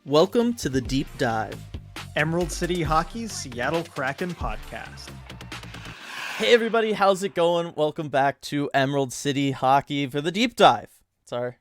Welcome to the Deep Dive, Emerald City Hockey's Seattle Kraken podcast. Hey everybody, how's it going? Welcome back to Emerald City Hockey for the Deep Dive. It's our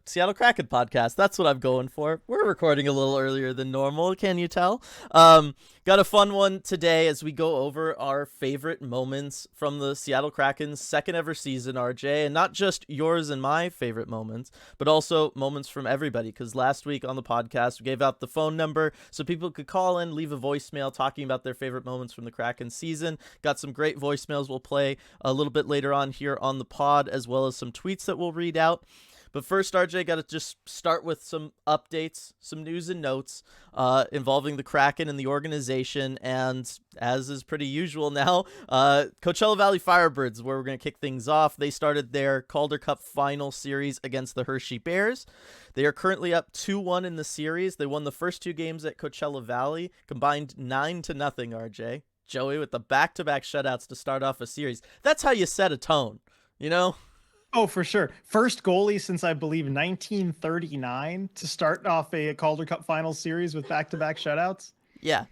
Seattle Kraken podcast. That's what I'm going for. We're recording a little earlier than normal, can you tell? Got a fun one today as we go over our favorite moments from the Seattle Kraken's second ever season, RJ, and not just yours and my favorite moments, but also moments from everybody, because last week on the podcast we gave out the phone number so people could call in, leave a voicemail talking about their favorite moments from the Kraken season. Got some great voicemails we'll play a little bit later on here on the pod, as well as some tweets that we'll read out. But first, RJ, got to just start with some updates, some news and notes involving the Kraken and the organization. And as is pretty usual now, Coachella Valley Firebirds, where we're going to kick things off. They started their Calder Cup final series against the Hershey Bears. They are currently up 2-1 in the series. They won the first two games at Coachella Valley, combined 9-0, RJ. Joey with the back-to-back shutouts to start off a series. That's how you set a tone, you know? Oh, for sure. First goalie since I believe 1939 to start off a Calder Cup final series with back-to-back shutouts. Yeah,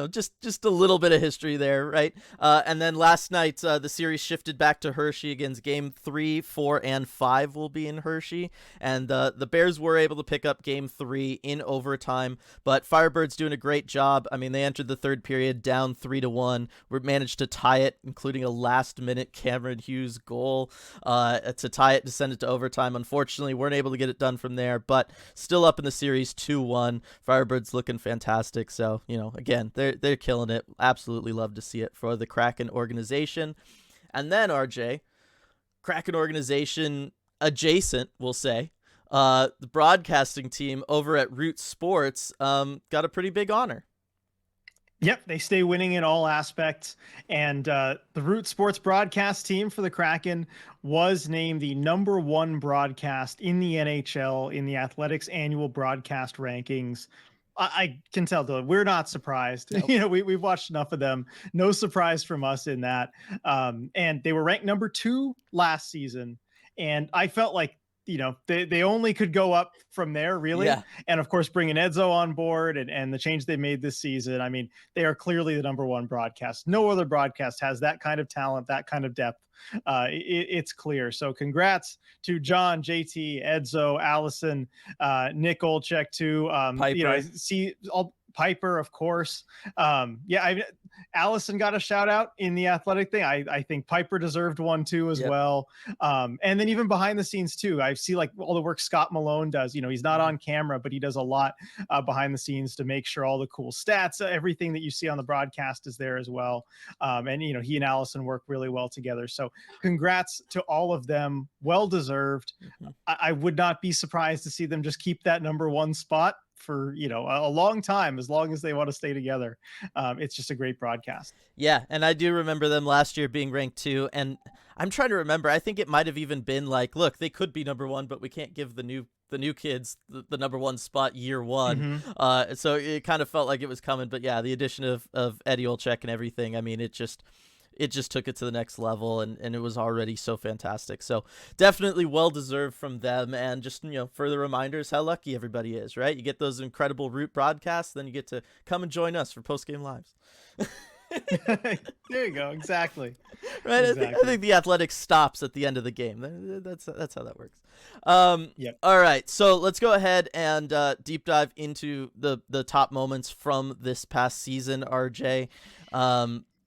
just a little bit of history there, right? And then last night, the series shifted back to Hershey. Again, game 3, 4, and 5 will be in Hershey. And the Bears were able to pick up game 3 in overtime, but Firebirds doing a great job. I mean, they entered the third period down 3-1. We managed to tie it, including a last-minute Cameron Hughes goal to tie it, to send it to overtime. Unfortunately, weren't able to get it done from there, but still up in the series 2-1. Firebirds looking fantastic, so again, they're killing it. Absolutely love to see it for the Kraken organization. And then, RJ, Kraken organization adjacent, we'll say, the broadcasting team over at Root Sports got a pretty big honor. Yep, they stay winning in all aspects. And the Root Sports broadcast team for the Kraken was named the #1 broadcast in the NHL in the Athletics annual broadcast rankings. I can tell, though, we're not surprised. Nope. We've watched enough of them. No surprise from us in that. And they were ranked #2 last season. And I felt like, they only could go up from there, really. Yeah. And of course, bringing Edzo on board and the change they made this season. I mean, they are clearly the #1 broadcast. No other broadcast has that kind of talent, that kind of depth. It's clear. So congrats to John, JT, Edzo, Allison, Nick Olczyk, too. Piper, of course. Allison got a shout out in the athletic thing. I think Piper deserved one too as well. And then even behind the scenes too, I see like all the work Scott Malone does. He's not on camera, but he does a lot behind the scenes to make sure all the cool stats, everything that you see on the broadcast is there as well. And he and Allison work really well together. So congrats to all of them. Well deserved. Mm-hmm. I would not be surprised to see them just keep that #1 spot for a long time, as long as they want to stay together. It's just a great broadcast. Yeah, and I do remember them last year being ranked 2, and I'm trying to remember, I think it might have even been like, look, they could be #1, but we can't give the new kids the #1 spot year one. Mm-hmm. So it kind of felt like it was coming. But yeah, the addition of Eddie Olczyk and everything, I mean, it just took it to the next level, and it was already so fantastic. So definitely well-deserved from them, and just, further reminders how lucky everybody is, right? You get those incredible Root broadcasts, then you get to come and join us for post-game lives. There you go. Exactly. Right. Exactly. I think the Athletics stops at the end of the game. That's how that works. Yep. All right. So let's go ahead and deep dive into the top moments from this past season, RJ.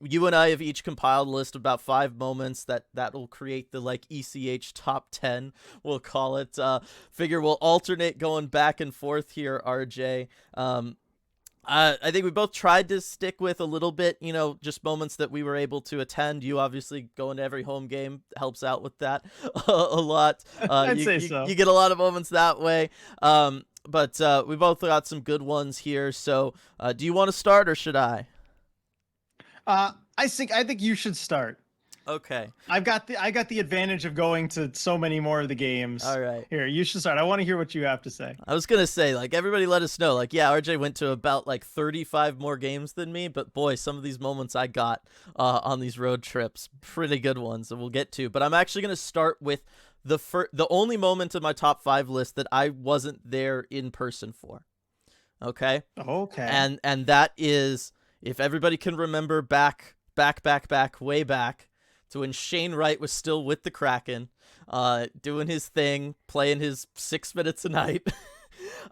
You and I have each compiled a list of about 5 moments that will create the ECH top 10, we'll call it. Figure we'll alternate going back and forth here, RJ. I think we both tried to stick with a little bit, just moments that we were able to attend. You obviously going to every home game helps out with that a lot. I'd say so. You get a lot of moments that way. But we both got some good ones here. So do you want to start, or should I? I think you should start. Okay. I got the advantage of going to so many more of the games. All right. Here, you should start. I want to hear what you have to say. I was going to say, everybody let us know. Yeah, RJ went to about 35 more games than me, but boy, some of these moments I got on these road trips, pretty good ones that we'll get to. But I'm actually going to start with the only moment in my top 5 list that I wasn't there in person for. Okay. Okay. And that is, if everybody can remember way back to when Shane Wright was still with the Kraken, doing his thing, playing his 6 minutes a night.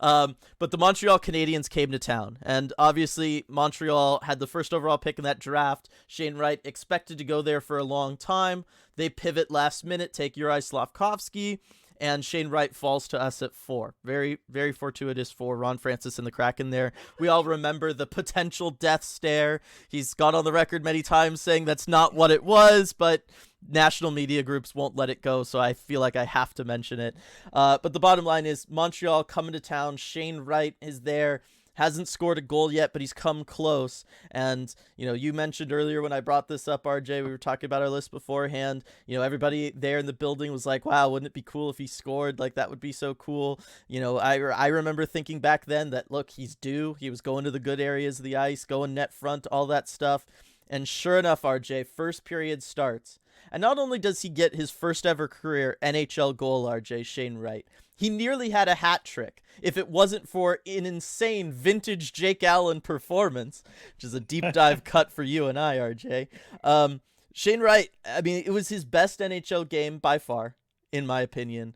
But the Montreal Canadiens came to town, and obviously Montreal had the first overall pick in that draft. Shane Wright expected to go there for a long time. They pivot last minute, take Uri Slafkovsky, and Shane Wright falls to us at 4. Very, very fortuitous for Ron Francis and the Kraken there. We all remember the potential death stare. He's gone on the record many times saying that's not what it was, but national media groups won't let it go, so I feel like I have to mention it. But the bottom line is Montreal coming to town. Shane Wright is there. Hasn't scored a goal yet, but he's come close. And, you mentioned earlier when I brought this up, RJ, we were talking about our list beforehand. Everybody there in the building was like, wow, wouldn't it be cool if he scored? Like, that would be so cool. I remember thinking back then that, look, he's due. He was going to the good areas of the ice, going net front, all that stuff. And sure enough, RJ, first period starts. And not only does he get his first ever career NHL goal, RJ, Shane Wright, he nearly had a hat trick if it wasn't for an insane vintage Jake Allen performance, which is a deep dive cut for you and I, RJ. Shane Wright, I mean, it was his best NHL game by far, in my opinion.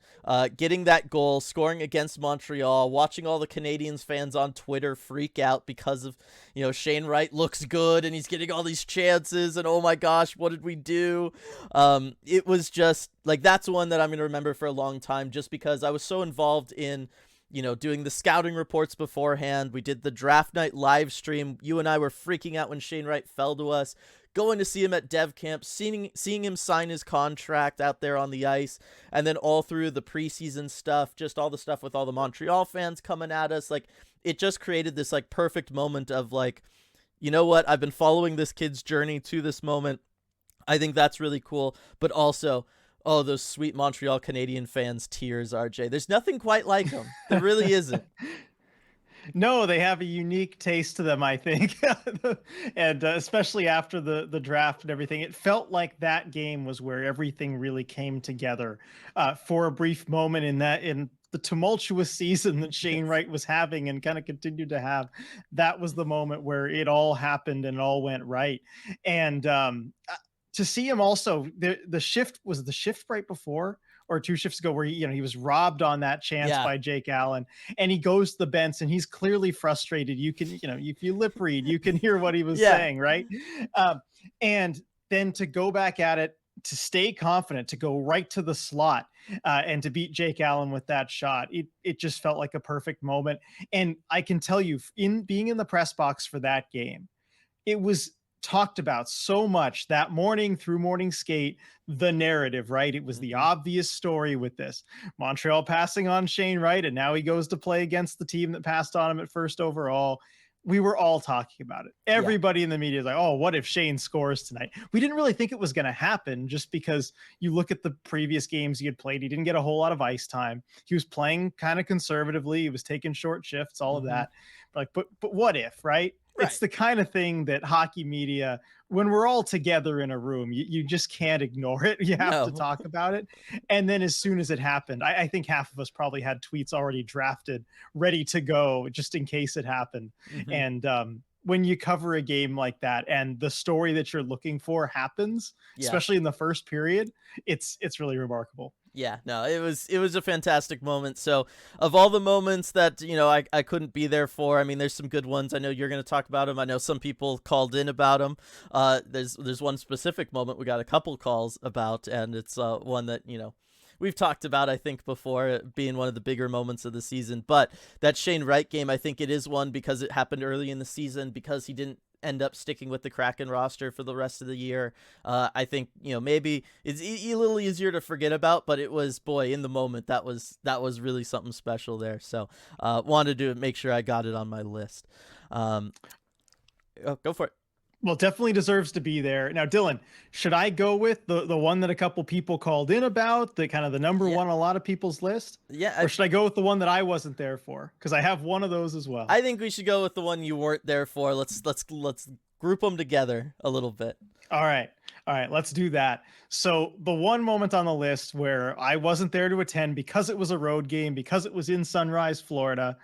Getting that goal, scoring against Montreal, watching all the Canadiens fans on Twitter freak out because of, Shane Wright looks good and he's getting all these chances and oh my gosh, what did we do? It was just like, that's one that I'm going to remember for a long time, just because I was so involved in, doing the scouting reports beforehand. We did the draft night live stream. You and I were freaking out when Shane Wright fell to us. Going to see him at dev camp, seeing him sign his contract out there on the ice, and then all through the preseason stuff, just all the stuff with all the Montreal fans coming at us. Like, it just created this like perfect moment of like, you know what? I've been following this kid's journey to this moment. I think that's really cool. But also, oh, those sweet Montreal Canadian fans' tears, RJ. There's nothing quite like them. There really isn't. No, they have a unique taste to them, I think. And especially after the draft and everything, it felt like that game was where everything really came together for a brief moment in the tumultuous season that Shane Wright was having and kind of continued to have. That was the moment where it all happened and it all went right. And to see him also, the shift right before or 2 shifts ago where he was robbed on that chance by Jake Allen, and he goes to the bench and he's clearly frustrated. You can, if you lip read, you can hear what he was saying, right? And then to go back at it, to stay confident, to go right to the slot and to beat Jake Allen with that shot, it just felt like a perfect moment. And I can tell you, in being in the press box for that game, it was talked about so much that morning through morning skate, the narrative, right? It was the obvious story with this. Montreal passing on Shane Wright, and now he goes to play against the team that passed on him at first overall. We were all talking about it. Everybody in the media is like, oh, what if Shane scores tonight? We didn't really think it was going to happen, just because you look at the previous games he had played. He didn't get a whole lot of ice time. He was playing kind of conservatively. He was taking short shifts, all of that. But what if, right? It's the kind of thing that hockey media, when we're all together in a room, you just can't ignore it. You have to talk about it. And then as soon as it happened, I think half of us probably had tweets already drafted, ready to go, just in case it happened. And when you cover a game like that and the story that you're looking for happens, especially in the first period, it's really remarkable. Yeah, no, it was a fantastic moment. So of all the moments that, I couldn't be there for, I mean, there's some good ones. I know you're going to talk about them. I know some people called in about them. There's one specific moment we got a couple calls about, and it's one that, we've talked about, I think, before, being one of the bigger moments of the season. But that Shane Wright game, I think it is one because it happened early in the season, because he didn't end up sticking with the Kraken roster for the rest of the year. I think, maybe it's a little easier to forget about, but it was, boy, in the moment, that was really something special there. So wanted to make sure I got it on my list. Go for it. Well, definitely deserves to be there. Now, Dylan, should I go with the one that a couple people called in about, the kind of the number one on a lot of people's list? Yeah. Or should I go with the one that I wasn't there for? Because I have one of those as well. I think we should go with the one you weren't there for. Let's group them together a little bit. All right. Let's do that. So the one moment on the list where I wasn't there to attend because it was a road game, because it was in Sunrise, Florida,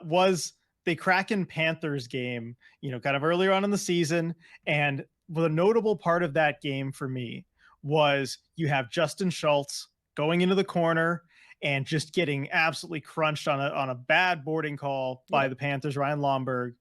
was the Kraken Panthers game, kind of earlier on in the season. And the notable part of that game for me was you have Justin Schultz going into the corner and just getting absolutely crunched on a bad boarding call by the Panthers, Ryan Lomberg.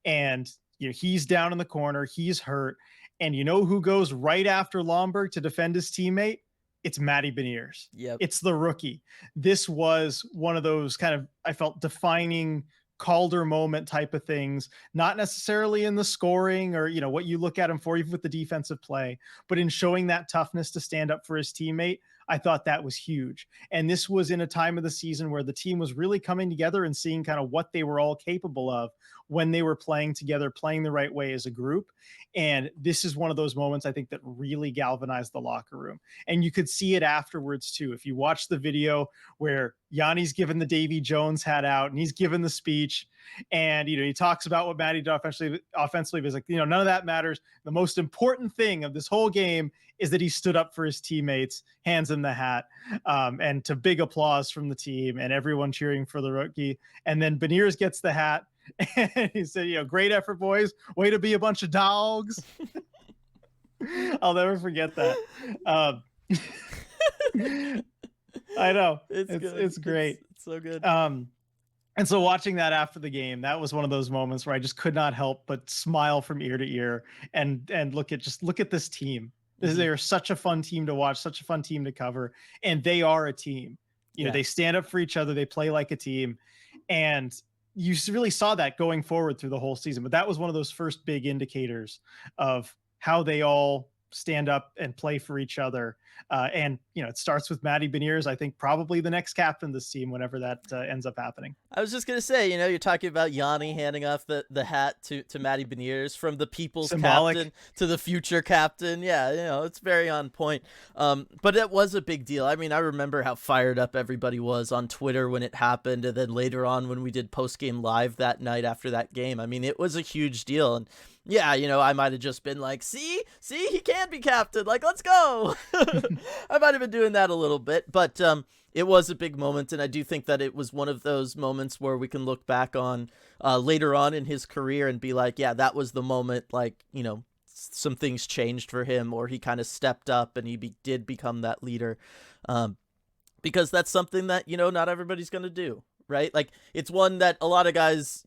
And he's down in the corner, he's hurt. And you know who goes right after Lomberg to defend his teammate? It's Maddie Beniers. Yep. It's the rookie. This was one of those kind of, I felt, defining Calder moment type of things, not necessarily in the scoring or, what you look at him for, even with the defensive play, but in showing that toughness to stand up for his teammate. I thought that was huge. And this was in a time of the season where the team was really coming together and seeing kind of what they were all capable of when they were playing together, playing the right way as a group. And this is one of those moments, I think, that really galvanized the locker room. And you could see it afterwards too. If you watch the video where Yanni's given the Davy Jones hat out and he's given the speech, and he talks about what Maddie did offensively, but he's like, none of that matters. The most important thing of this whole game is that he stood up for his teammates, hands in the hat, and to big applause from the team and everyone cheering for the rookie. And then Beniers gets the hat and he said, great effort, boys. Way to be a bunch of dogs. I'll never forget that. I know. It's great. It's so good. And so watching that after the game, that was one of those moments where I just could not help but smile from ear to ear and look at this team. They are such a fun team to watch, such a fun team to cover. And they are a team. They stand up for each other. They play like a team. And you really saw that going forward through the whole season. But that was one of those first big indicators of how they all stand up and play for each other. And it starts with Maddie Beniers, I think probably the next captain of this team whenever that ends up happening. I was just going to say, you're talking about Yanni handing off the hat to Maddie Beniers, from the people's symbolic captain to the future captain. Yeah, it's very on point. But it was a big deal. I mean, I remember how fired up everybody was on Twitter when it happened. And then later on when we did post-game live that night after that game, I mean, it was a huge deal. And yeah, I might have just been like, see, he can be captain. Like, let's go. I might have been doing that a little bit, but it was a big moment. And I do think that it was one of those moments where we can look back on later on in his career and be like, yeah, that was the moment, like, some things changed for him, or he kind of stepped up and he did become that leader. Because that's something that, not everybody's going to do. Right? Like, it's one that a lot of guys,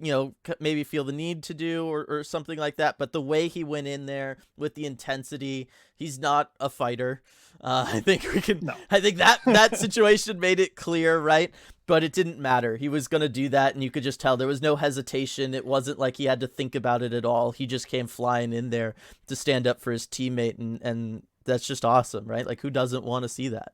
maybe feel the need to do or something like that. But the way he went in there with the intensity, he's not a fighter. I think I think that situation made it clear, right? But it didn't matter. He was going to do that, and you could just tell there was no hesitation. It wasn't like he had to think about it at all. He just came flying in there to stand up for his teammate, and that's just awesome, right? Like, who doesn't want to see that?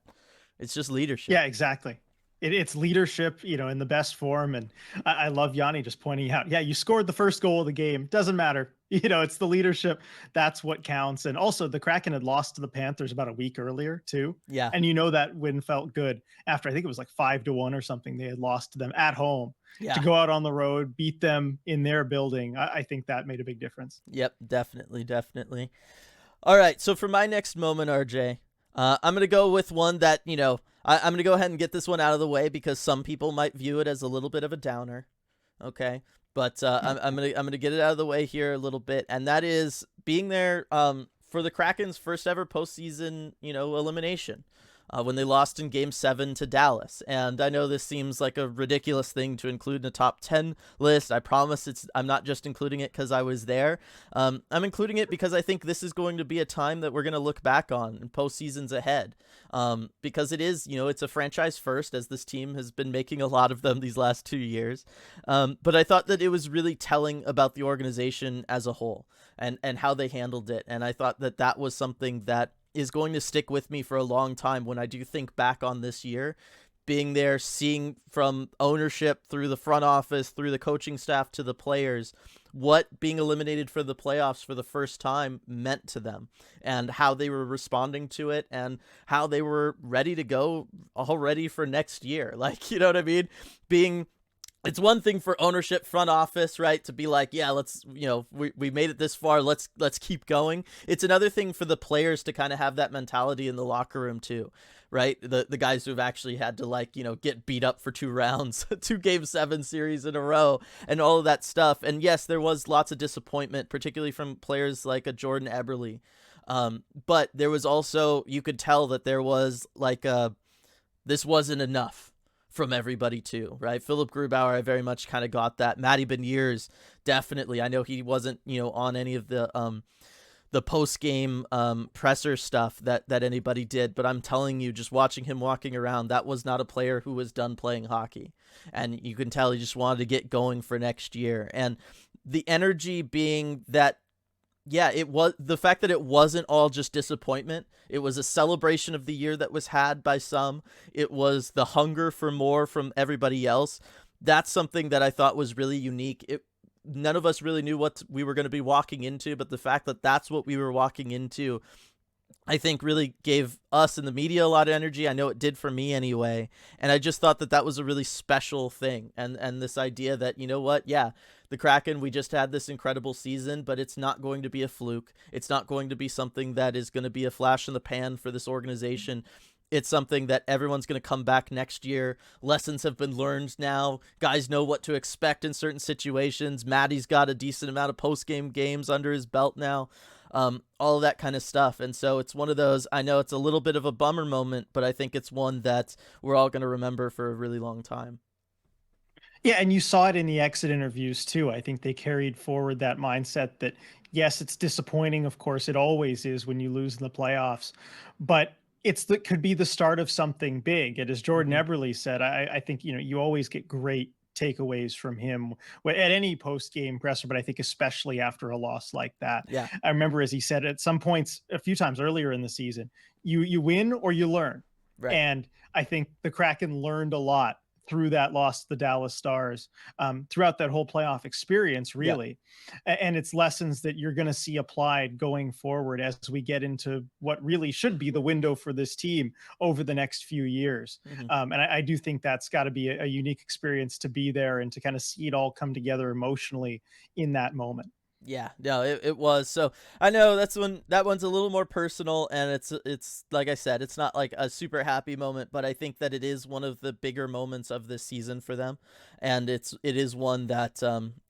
It's just leadership. Yeah, exactly. It's leadership, in the best form. And I love Yanni just pointing out, you scored the first goal of the game. Doesn't matter. It's the leadership. That's what counts. And also the Kraken had lost to the Panthers about a week earlier too. Yeah. And that win felt good after, I think it was like 5-1 or something. They had lost to them at home. To go out on the road, beat them in their building. I think that made a big difference. Yep, definitely. All right. So for my next moment, RJ, I'm going to go with one that, I'm going to go ahead and get this one out of the way because some people might view it as a little bit of a downer. Okay. But I'm going to get it out of the way here a little bit. And that is being there for the Kraken's first ever postseason, elimination. When they lost in Game 7 to Dallas. And I know this seems like a ridiculous thing to include in a top 10 list. I promise I'm not just including it because I was there. I'm including it because I think this is going to be a time that we're going to look back on in postseasons ahead. Because it is, it's a franchise first, as this team has been making a lot of them these last 2 years. But I thought that it was really telling about the organization as a whole and how they handled it. And I thought that that was something that is going to stick with me for a long time when I do think back on this year, being there, seeing from ownership through the front office, through the coaching staff to the players, what being eliminated for the playoffs for the first time meant to them and how they were responding to it and how they were ready to go already for next year. Like, you know what I mean? It's one thing for ownership, front office, right, to be like, yeah, let's, we made it this far, let's keep going. It's another thing for the players to kind of have that mentality in the locker room too, right? The guys who have actually had to, like, get beat up for 2 rounds, 2 Game 7 series in a row, and all of that stuff. And yes, there was lots of disappointment, particularly from players like a Jordan Eberle. But there was also, you could tell that there was like this wasn't enough from everybody too, right? Philip Grubauer, I very much kind of got that. Maddie Beniers, definitely. I know he wasn't, on any of the post game presser stuff that anybody did, but I'm telling you, just watching him walking around, that was not a player who was done playing hockey, and you can tell he just wanted to get going for next year. And the energy being that, yeah, it was the fact that it wasn't all just disappointment. It was a celebration of the year that was had by some. It was the hunger for more from everybody else. That's something that I thought was really unique. None of us really knew what we were going to be walking into, but the fact that that's what we were walking into, I think, really gave us in the media a lot of energy. I know it did for me anyway. And I just thought that that was a really special thing. And this idea that, what? Yeah, the Kraken, we just had this incredible season, but it's not going to be a fluke. It's not going to be something that is going to be a flash in the pan for this organization. It's something that everyone's going to come back next year. Lessons have been learned now. Guys know what to expect in certain situations. Maddie's got a decent amount of post-game games under his belt now. All of that kind of stuff. And so it's one of those, I know it's a little bit of a bummer moment, but I think it's one that we're all going to remember for a really long time. Yeah, and you saw it in the exit interviews too. I think they carried forward that mindset that, yes, it's disappointing. Of course, it always is when you lose in the playoffs, but could be the start of something big. And as Jordan Eberle said, I think, you always get great takeaways from him at any post-game presser, but I think especially after a loss like that. Yeah. I remember, as he said at some points a few times earlier in the season, you win or you learn. Right. And I think the Kraken learned a lot through that loss to the Dallas Stars, throughout that whole playoff experience, really. Yeah. And it's lessons that you're going to see applied going forward as we get into what really should be the window for this team over the next few years. And I do think that's got to be a unique experience to be there and to kind of see it all come together emotionally in that moment. Yeah, no, it was. So I know that one's a little more personal, and it's like I said, it's not like a super happy moment, but I think that it is one of the bigger moments of this season for them, and it is one that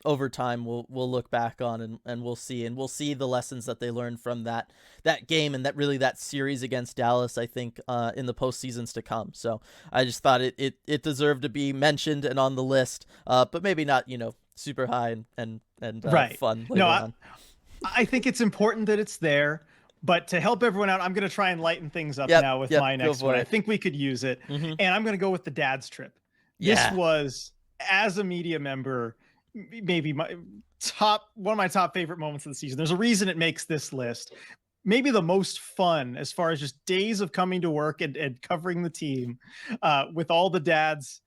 over time we'll look back on and we'll see the lessons that they learned from that game and that series against Dallas. I think in the postseasons to come. So I just thought it deserved to be mentioned and on the list, but maybe not super high and right. fun later on. I think it's important that it's there, but to help everyone out, I'm going to try and lighten things up now with my next one. I think we could use it. And I'm going to go with the dad's trip. Yeah. This was, as a media member, maybe one of my top favorite moments of the season. There's a reason it makes this list. Maybe the most fun as far as just days of coming to work and covering the team, with all the dads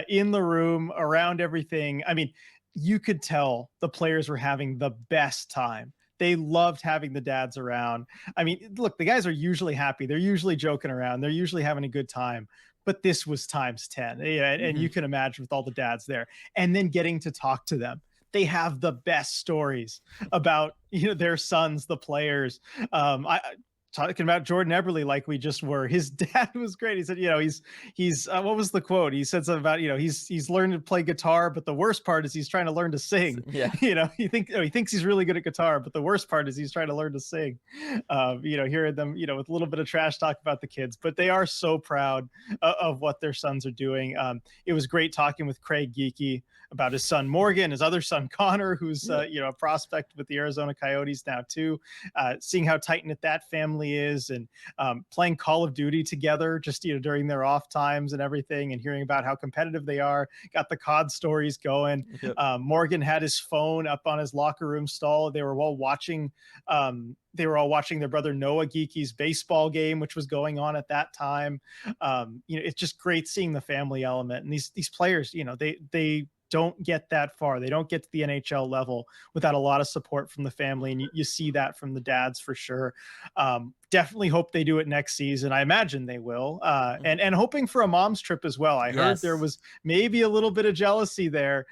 in the room around everything. I mean, you could tell the players were having the best time. They loved having the dads around. I mean, look, the guys are usually happy. They're usually joking around. They're usually having a good time. But this was times 10. And you can imagine with all the dads there. And then getting to talk to them. They have the best stories about their sons, the players. Talking about Jordan Eberle like we just were. His dad was great. He said, he's what was the quote? He said something about, he's learned to play guitar, but the worst part is he's trying to learn to sing. Yeah. He thinks he's really good at guitar, but the worst part is he's trying to learn to sing. Hearing them, with a little bit of trash talk about the kids, but they are so proud of what their sons are doing. It was great talking with Craig Geeky about his son Morgan, his other son Connor, who's a prospect with the Arizona Coyotes now too. Seeing how tight-knit that family is, and playing Call of Duty together just during their off times and everything, and hearing about how competitive they are. Got the COD stories going. Morgan had his phone up on his locker room stall. They were all watching their brother Noah Geeky's baseball game, which was going on at that time. It's just great seeing the family element, and these players, they don't get that far. They don't get to the NHL level without a lot of support from the family. And you see that from the dads for sure. Definitely hope they do it next season. I imagine they will. And hoping for a mom's trip as well. I heard there was maybe a little bit of jealousy there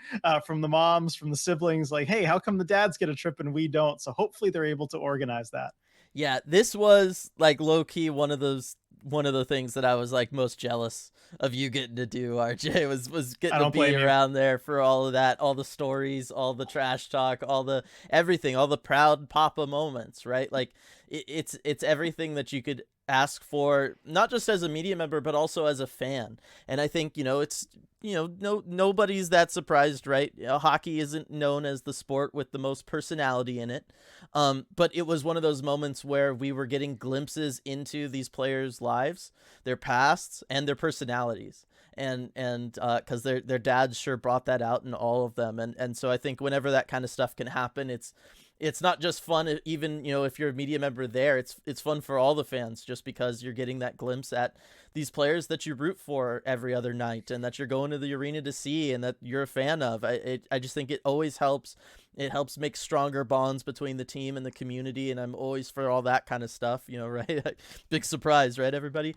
from the moms, from the siblings, like, hey, how come the dads get a trip and we don't? So hopefully they're able to organize that. Yeah, this was like low key one of those one of the things that I was like most jealous of you getting to do, RJ, was getting to be blame around there for all of that, all the stories, all the trash talk, all the everything, all the proud papa moments, right? Like it's everything that you could ask for, not just as a media member but also as a fan. And I think, it's, nobody's that surprised, right? Hockey isn't known as the sport with the most personality in it, but it was one of those moments where we were getting glimpses into these players' lives, their pasts, and their personalities. And because their dads sure brought that out in all of them. And so I think whenever that kind of stuff can happen, it's not just fun, even, if you're a media member there, it's fun for all the fans, just because you're getting that glimpse at these players that you root for every other night and that you're going to the arena to see and that you're a fan of. I just think it always helps. It helps make stronger bonds between the team and the community. And I'm always for all that kind of stuff, right? Big surprise, right, everybody?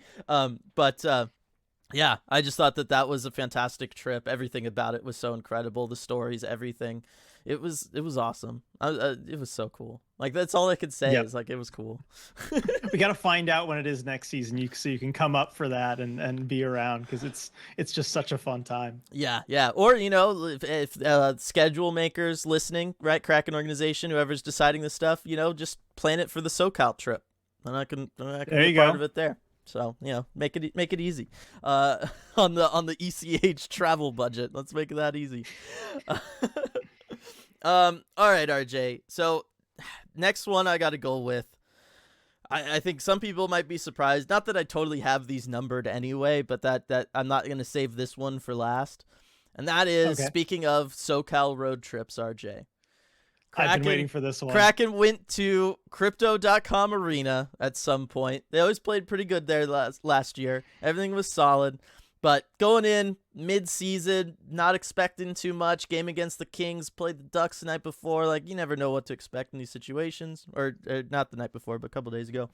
Yeah, I just thought that was a fantastic trip. Everything about it was so incredible. The stories, everything. It was awesome. It was so cool. Like, that's all I could say. Is like, it was cool. We got to find out when it is next season, so you can come up for that and be around, because it's just such a fun time. Yeah. Or, if schedule makers listening, right, Kraken organization, whoever's deciding this stuff, just plan it for the SoCal trip, and I can be part of it there. So, make it easy on the ECH travel budget. Let's make it that easy. All right, RJ. So next one I got to go with. I think some people might be surprised. Not that I totally have these numbered anyway, but that I'm not going to save this one for last. And that is, speaking of SoCal road trips, RJ. I've been waiting for this one. Kraken went to Crypto.com Arena at some point. They always played pretty good there last year. Everything was solid. But going in mid-season, not expecting too much. Game against the Kings, played the Ducks the night before. Like, you never know what to expect in these situations. Or not the night before, but a couple days ago.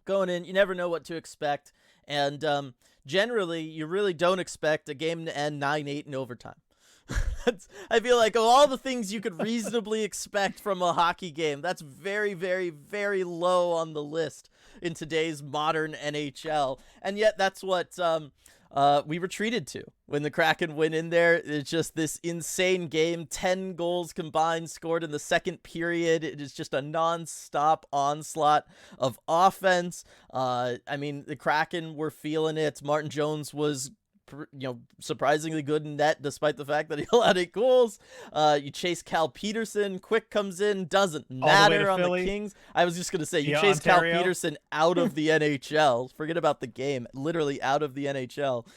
Going in, you never know what to expect. And generally, you really don't expect a game to end 9-8 in overtime. I feel like of all the things you could reasonably expect from a hockey game, that's very, very, very low on the list in today's modern NHL. And yet that's what we were treated to when the Kraken went in there. It's just this insane game. 10 goals combined scored in the second period. It is just a non-stop onslaught of offense. The Kraken were feeling it. Martin Jones was surprisingly good in net, despite the fact that he allowed 8 goals. You chase Cal Peterson. Quick comes in, doesn't matter on the Kings. I was just going to say, you chase Cal Peterson out of the NHL. Forget about the game. Literally out of the NHL.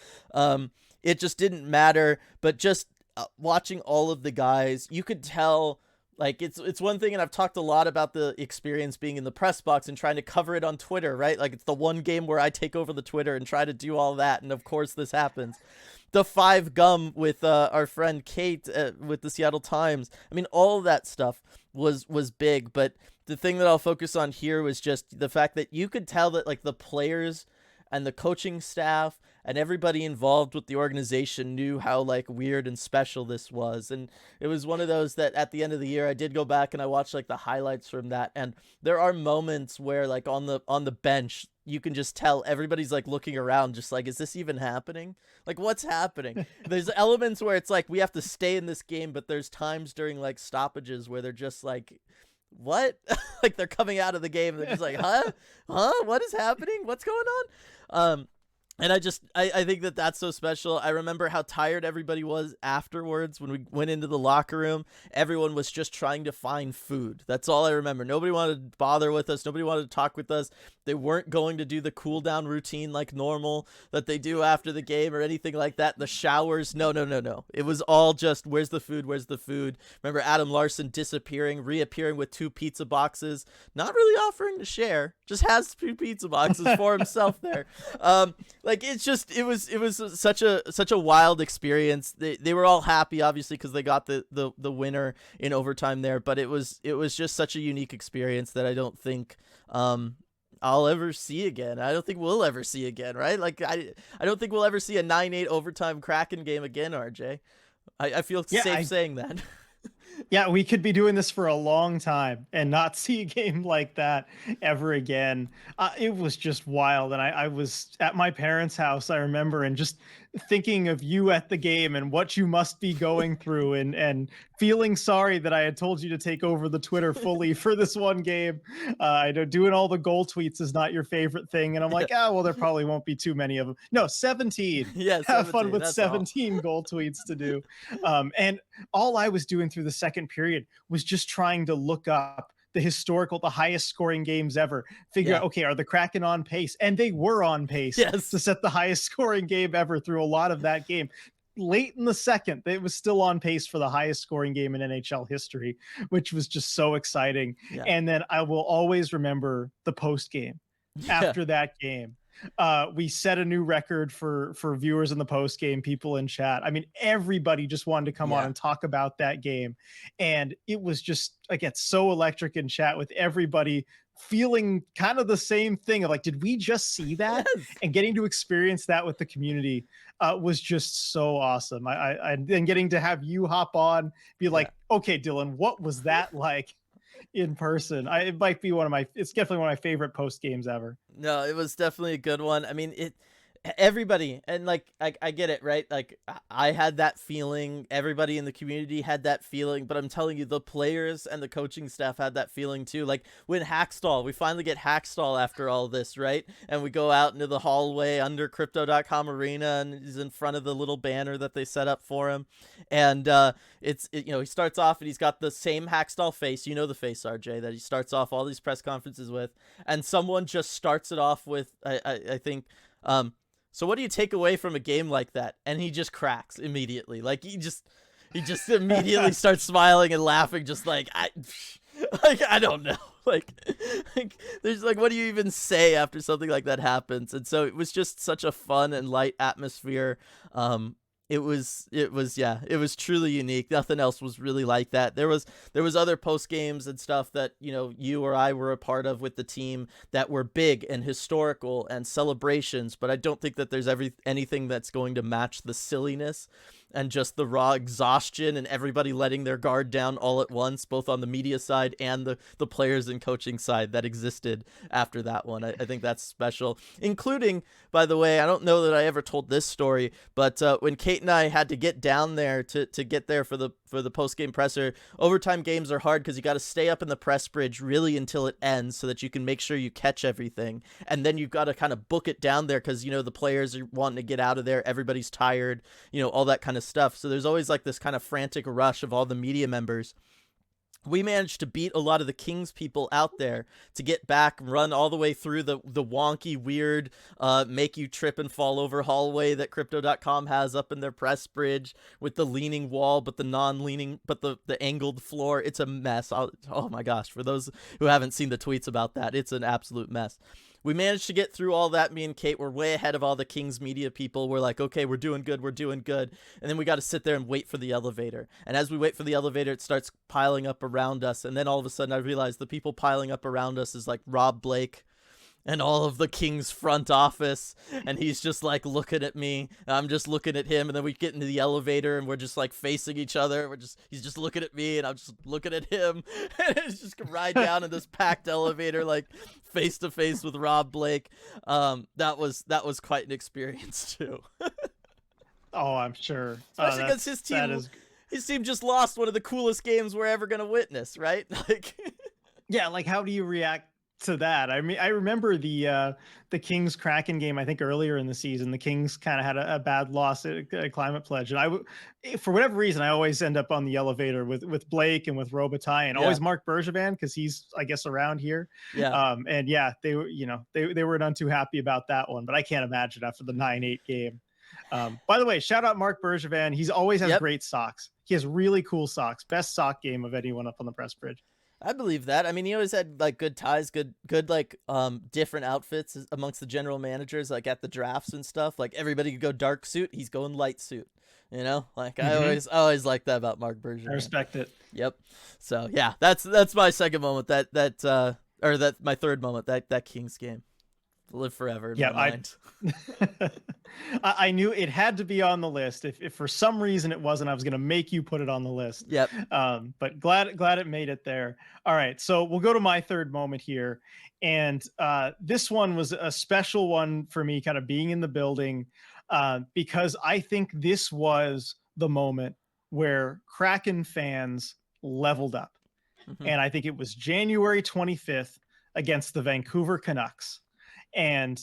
It just didn't matter. But just watching all of the guys, you could tell. Like, it's one thing, and I've talked a lot about the experience being in the press box and trying to cover it on Twitter, right? Like, it's the one game where I take over the Twitter and try to do all that, and of course this happens. The 5 gum with our friend Kate with the Seattle Times. I mean, all of that stuff was big, but the thing that I'll focus on here was just the fact that you could tell that, like, the players and the coaching staff and everybody involved with the organization knew how, like, weird and special this was. And it was one of those that at the end of the year, I did go back and I watched, like, the highlights from that. And there are moments where, like, on the bench, you can just tell everybody's, like, looking around, just like, is this even happening? Like, what's happening? There's elements where it's like, we have to stay in this game, but there's times during, like, stoppages where they're just like, what? Like, they're coming out of the game and they're just like, huh? What is happening? What's going on? And I think that that's so special. I remember how tired everybody was afterwards when we went into the locker room. Everyone was just trying to find food. That's all I remember. Nobody wanted to bother with us. Nobody wanted to talk with us. They weren't going to do the cool down routine like normal that they do after the game or anything like that. The showers. No. It was all just, where's the food? Where's the food? Remember Adam Larson disappearing, reappearing with 2 pizza boxes, not really offering to share, just has 2 pizza boxes for himself there. Like, it was such a wild experience. They were all happy, obviously, because they got the winner in overtime there, but it was just such a unique experience that I don't think I'll ever see again. I don't think we'll ever see again, right? Like, I don't think we'll ever see a 9-8 overtime Kraken game again, RJ. I feel safe saying that. Yeah, we could be doing this for a long time and not see a game like that ever again. It was just wild. And I was at my parents' house, I remember, and just thinking of you at the game and what you must be going through, and feeling sorry that I had told you to take over the Twitter fully for this one game. I know doing all the goal tweets is not your favorite thing. And I'm like, well, there probably won't be too many of them. No, 17. Yeah, Have fun 17. with That's all. 17 goal tweets to do. And all I was doing through the second period was just trying to look up the highest scoring games ever. Figure out, okay, are the Kraken on pace? And they were on pace to set the highest scoring game ever through a lot of that game. Late in the second, it was still on pace for the highest scoring game in NHL history, which was just so exciting. Yeah. And then I will always remember the post game after that game. We set a new record for viewers in the post game, people in chat. I mean, everybody just wanted to come on and talk about that game. And it was just, again, so electric in chat with everybody feeling kind of the same thing of like, did we just see that? And getting to experience that with the community was just so awesome. And getting to have you hop on, be like, okay, Dylan, what was that like in person? It might be it's definitely one of my favorite post games ever. No, it was definitely a good one. I mean, everybody, and like I get it, right? Like I had that feeling, everybody in the community had that feeling, but I'm telling you, the players and the coaching staff had that feeling too. Like when Hackstall, we finally get Hackstall after all this, right? And we go out into the hallway under Crypto.com Arena, and he's in front of the little banner that they set up for him. And he starts off and he's got the same Hackstall face, you know the face, RJ, that he starts off all these press conferences with, and someone just starts it off with, I think, so what do you take away from a game like that? And he just cracks immediately. Like he just immediately starts smiling and laughing, just like I don't know. Like there's like, what do you even say after something like that happens? And so it was just such a fun and light atmosphere. It was truly unique. Nothing else was really like that. There was other post games and stuff that, you or I were a part of with the team that were big and historical and celebrations, but I don't think that there's anything that's going to match the silliness and just the raw exhaustion and everybody letting their guard down all at once, both on the media side and the players and coaching side that existed after that one. I think that's special, including, by the way, I don't know that I ever told this story, but when Kate and I had to get down there to get there for the post-game presser, overtime games are hard because you got to stay up in the press bridge really until it ends so that you can make sure you catch everything. And then you've got to kind of book it down there because, the players are wanting to get out of there. Everybody's tired, all that kind of stuff. So there's always like this kind of frantic rush of all the media members. We managed to beat a lot of the Kings people out there to get back, run all the way through the wonky, weird, make you trip and fall over hallway that Crypto.com has up in their press bridge with the leaning wall, but the non-leaning, but the angled floor. It's a mess. Oh my gosh. For those who haven't seen the tweets about that, it's an absolute mess. We managed to get through all that. Me and Kate were way ahead of all the Kings media people. We're like, okay, we're doing good. And then we got to sit there and wait for the elevator. And as we wait for the elevator, it starts piling up around us. And then all of a sudden I realized the people piling up around us is like Rob Blake and all of the Kings front office, and he's just like looking at me, and I'm just looking at him, and then we get into the elevator and we're just like facing each other. He's just looking at me and I'm just looking at him, and it's just a ride down in this packed elevator, like face to face with Rob Blake. That was quite an experience too. Oh, I'm sure. Especially because his team just lost one of the coolest games we're ever gonna witness, right? Like, yeah, like how do you react to that? I mean, I remember the Kings Kraken game. I think earlier in the season, the Kings kind of had a bad loss at a Climate Pledge, and for whatever reason, I always end up on the elevator with Blake and with Robitaille, and always Mark Bergevin because he's, I guess, around here. Yeah, and yeah, they were, they were none too happy about that one, but I can't imagine after the 9-8 game. By the way, shout out Mark Bergevin. He's always has great socks. He has really cool socks. Best sock game of anyone up on the press bridge. I believe that. I mean, he always had like good ties, good like different outfits amongst the general managers, like at the drafts and stuff. Like everybody could go dark suit, he's going light suit. Like I always like that about Mark Bergevin. I respect it. Yep. So yeah, that's my second moment. That my third moment. That Kings game. live forever in Yeah, my mind. I knew it had to be on the list. If for some reason it wasn't, I was going to make you put it on the list. Yep. But glad it made it there. All right, so we'll go to my third moment here, and this one was a special one for me, kind of being in the building, because I think this was the moment where Kraken fans leveled up, Mm-hmm. and I think it was January 25th against the Vancouver Canucks, and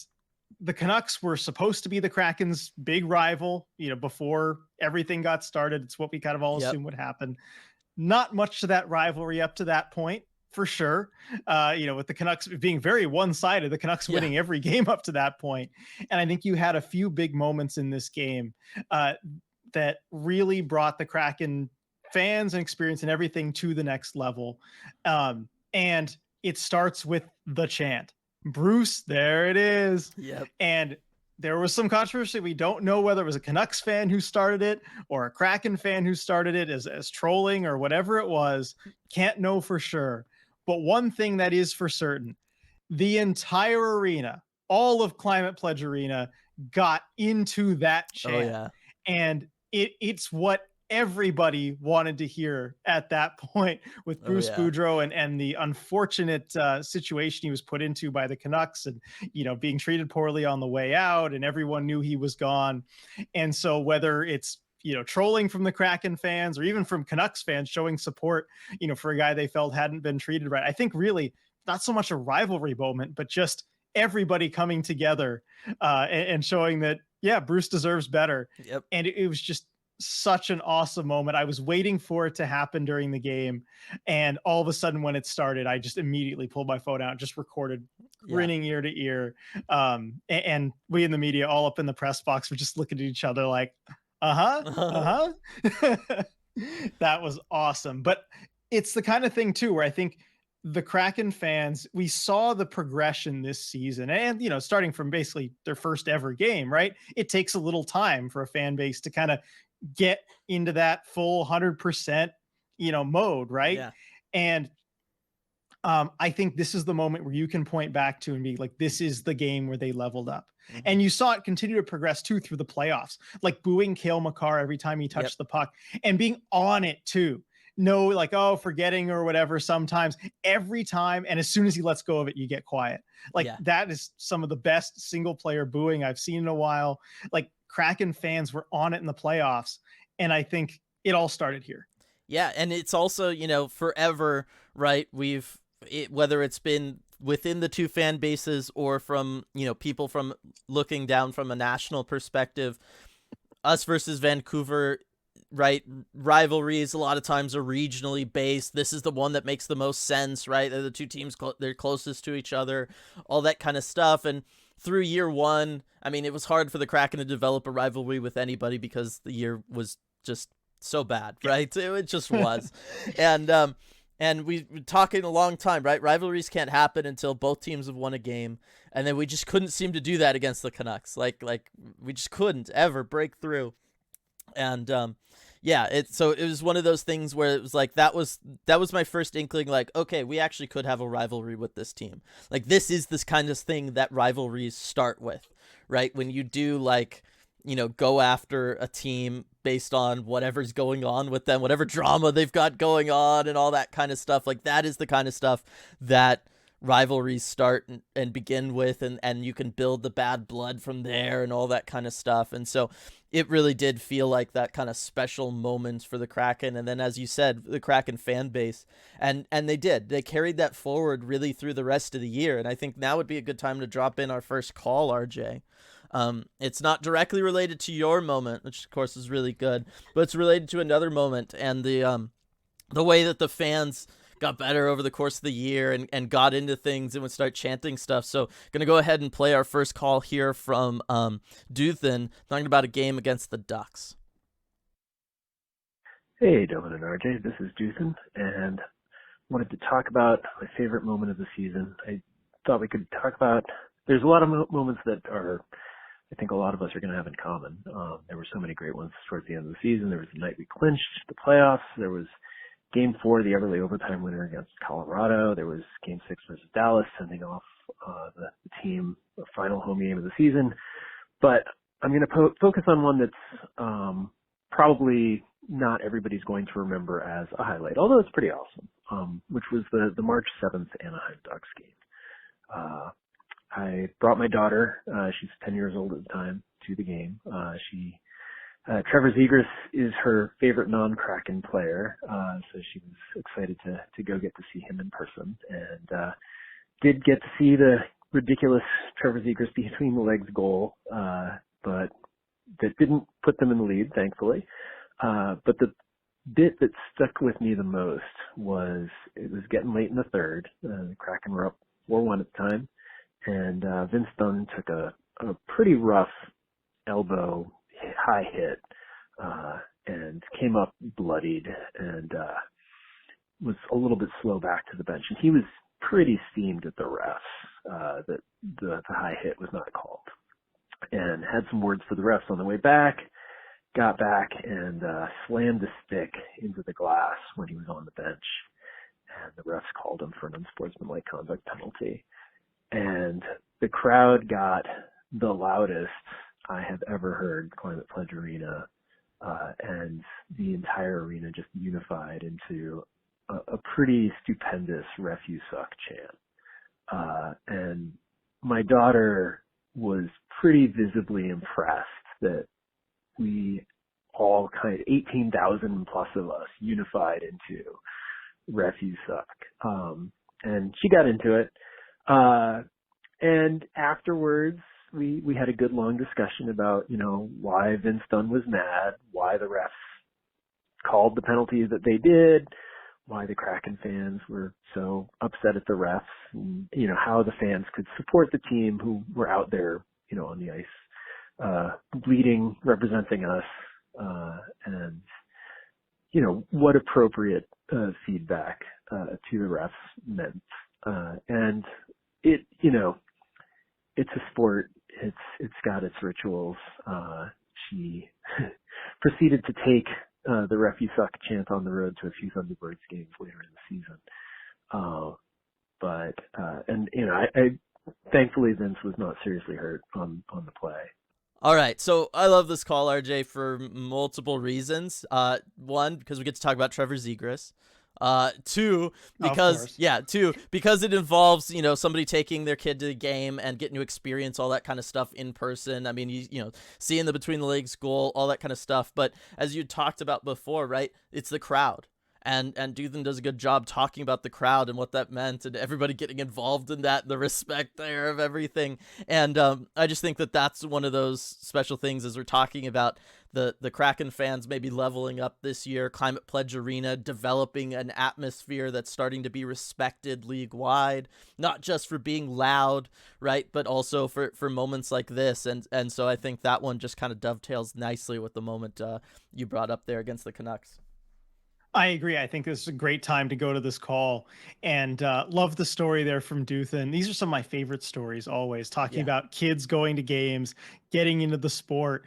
the Canucks were supposed to be the Kraken's big rival, before everything got started. It's what we kind of all assumed would happen. Not much to that rivalry up to that point, for sure. With the Canucks being very one-sided, the Canucks winning every game up to that point. And I think you had a few big moments in this game that really brought the Kraken fans and experience and everything to the next level. And it starts with the chant. Bruce, there it is. Yep. And there was some controversy. We don't know whether it was a Canucks fan who started it or a Kraken fan who started it as trolling or whatever it was. Can't know for sure. But one thing that is for certain, the entire arena, all of Climate Pledge Arena, got into that chant. Oh, yeah. And it's what everybody wanted to hear at that point, with Bruce Boudreau and the unfortunate situation he was put into by the Canucks, and being treated poorly on the way out, and everyone knew he was gone. And so whether it's trolling from the Kraken fans or even from Canucks fans showing support for a guy they felt hadn't been treated right, I think really not so much a rivalry moment, but just everybody coming together and showing that Bruce deserves better. Yep. And it was just such an awesome moment. I was waiting for it to happen during the game, and all of a sudden when it started, I just immediately pulled my phone out and just recorded, grinning ear to ear. And we in the media, all up in the press box, were just looking at each other like, that was awesome. But it's the kind of thing too where I think the Kraken fans, we saw the progression this season, and starting from basically their first ever game, right? It takes a little time for a fan base to kind of get into that full 100%, mode, right? Yeah. And I think this is the moment where you can point back to and be like, this is the game where they leveled up. Mm-hmm. And you saw it continue to progress too through the playoffs, like booing Cale Makar every time he touched the puck and being on it too. No, like, forgetting or whatever sometimes, every time. And as soon as he lets go of it, you get quiet. Like that is some of the best single player booing I've seen in a while. Like Kraken fans were on it in the playoffs. And I think it all started here. Yeah. And it's also, forever, right? Whether it's been within the two fan bases or from, people from looking down from a national perspective, us versus Vancouver, right? Rivalries a lot of times are regionally based. This is the one that makes the most sense, right? They're the two teams, they're closest to each other, all that kind of stuff. And through year one, I mean, it was hard for the Kraken to develop a rivalry with anybody because the year was just so bad, right? It just was. And we've been talking a long time, right? Rivalries can't happen until both teams have won a game. And then we just couldn't seem to do that against the Canucks. Like we just couldn't ever break through. And so it was one of those things where it was like that was my first inkling, like, okay, we actually could have a rivalry with this team. Like this is this kind of thing that rivalries start with, right? When you do like, go after a team based on whatever's going on with them, whatever drama they've got going on and all that kind of stuff. Like that is the kind of stuff that rivalries start and begin with, and you can build the bad blood from there and all that kind of stuff. And so it really did feel like that kind of special moment for the Kraken. And then, as you said, the Kraken fan base, and they carried that forward really through the rest of the year. And I think now would be a good time to drop in our first call, RJ. It's not directly related to your moment, which of course is really good, but it's related to another moment, and the way that the fans got better over the course of the year and got into things and would start chanting stuff. So going to go ahead and play our first call here from Duthan, talking about a game against the Ducks. Hey, Dylan and RJ, this is Duthan, and wanted to talk about my favorite moment of the season. I thought we could talk about, there's a lot of moments that I think a lot of us are going to have in common. There were so many great ones towards the end of the season. There was the night we clinched the playoffs. There was Game 4, the early overtime winner against Colorado. There was Game 6 versus Dallas, sending off the team final home game of the season. But I'm going to focus on one that's probably not everybody's going to remember as a highlight, although it's pretty awesome, which was the March 7th Anaheim Ducks game. I brought my daughter, she's 10 years old at the time, to the game. Trevor Zegras is her favorite non-Kraken player, so she was excited to go get to see him in person, and did get to see the ridiculous Trevor Zegras between the legs goal, but that didn't put them in the lead, thankfully. But the bit that stuck with me the most was it was getting late in the third. The Kraken were up 4-1 at the time, and Vince Dunn took a pretty rough elbow high hit and came up bloodied and was a little bit slow back to the bench. And he was pretty steamed at the refs that the high hit was not called, and had some words for the refs on the way back. Got back and slammed the stick into the glass when he was on the bench, and the refs called him for an unsportsmanlike conduct penalty. And the crowd got the loudest I have ever heard Climate Pledge Arena, and the entire arena just unified into a pretty stupendous "Ref You Suck" chant. And my daughter was pretty visibly impressed that we all 18,000 plus of us unified into "Ref You Suck." And she got into it. And afterwards, we had a good long discussion about, why Vince Dunn was mad, why the refs called the penalties that they did, why the Kraken fans were so upset at the refs, and, how the fans could support the team who were out there, on the ice, bleeding, representing us, and, what appropriate feedback to the refs meant. And it, it's a sport. It's got its rituals. She proceeded to take the "Ref You Suck" chant on the road to a few Thunderbirds games later in the season. I thankfully Vince was not seriously hurt on the play. All right, so I love this call, RJ, for multiple reasons. One, because we get to talk about Trevor Zegras. Two, because it involves, somebody taking their kid to the game and getting to experience all that kind of stuff in person. I mean, seeing the between the legs goal, all that kind of stuff. But as you talked about before, right, it's the crowd. And Duthan does a good job talking about the crowd and what that meant, and everybody getting involved in that, and the respect there of everything. And I just think that that's one of those special things as we're talking about the Kraken fans maybe leveling up this year, Climate Pledge Arena developing an atmosphere that's starting to be respected league-wide, not just for being loud, right, but also for moments like this. And so I think that one just kind of dovetails nicely with the moment you brought up there against the Canucks. I agree. I think this is a great time to go to this call, and love the story there from Duthan. These are some of my favorite stories always, talking about kids going to games, getting into the sport,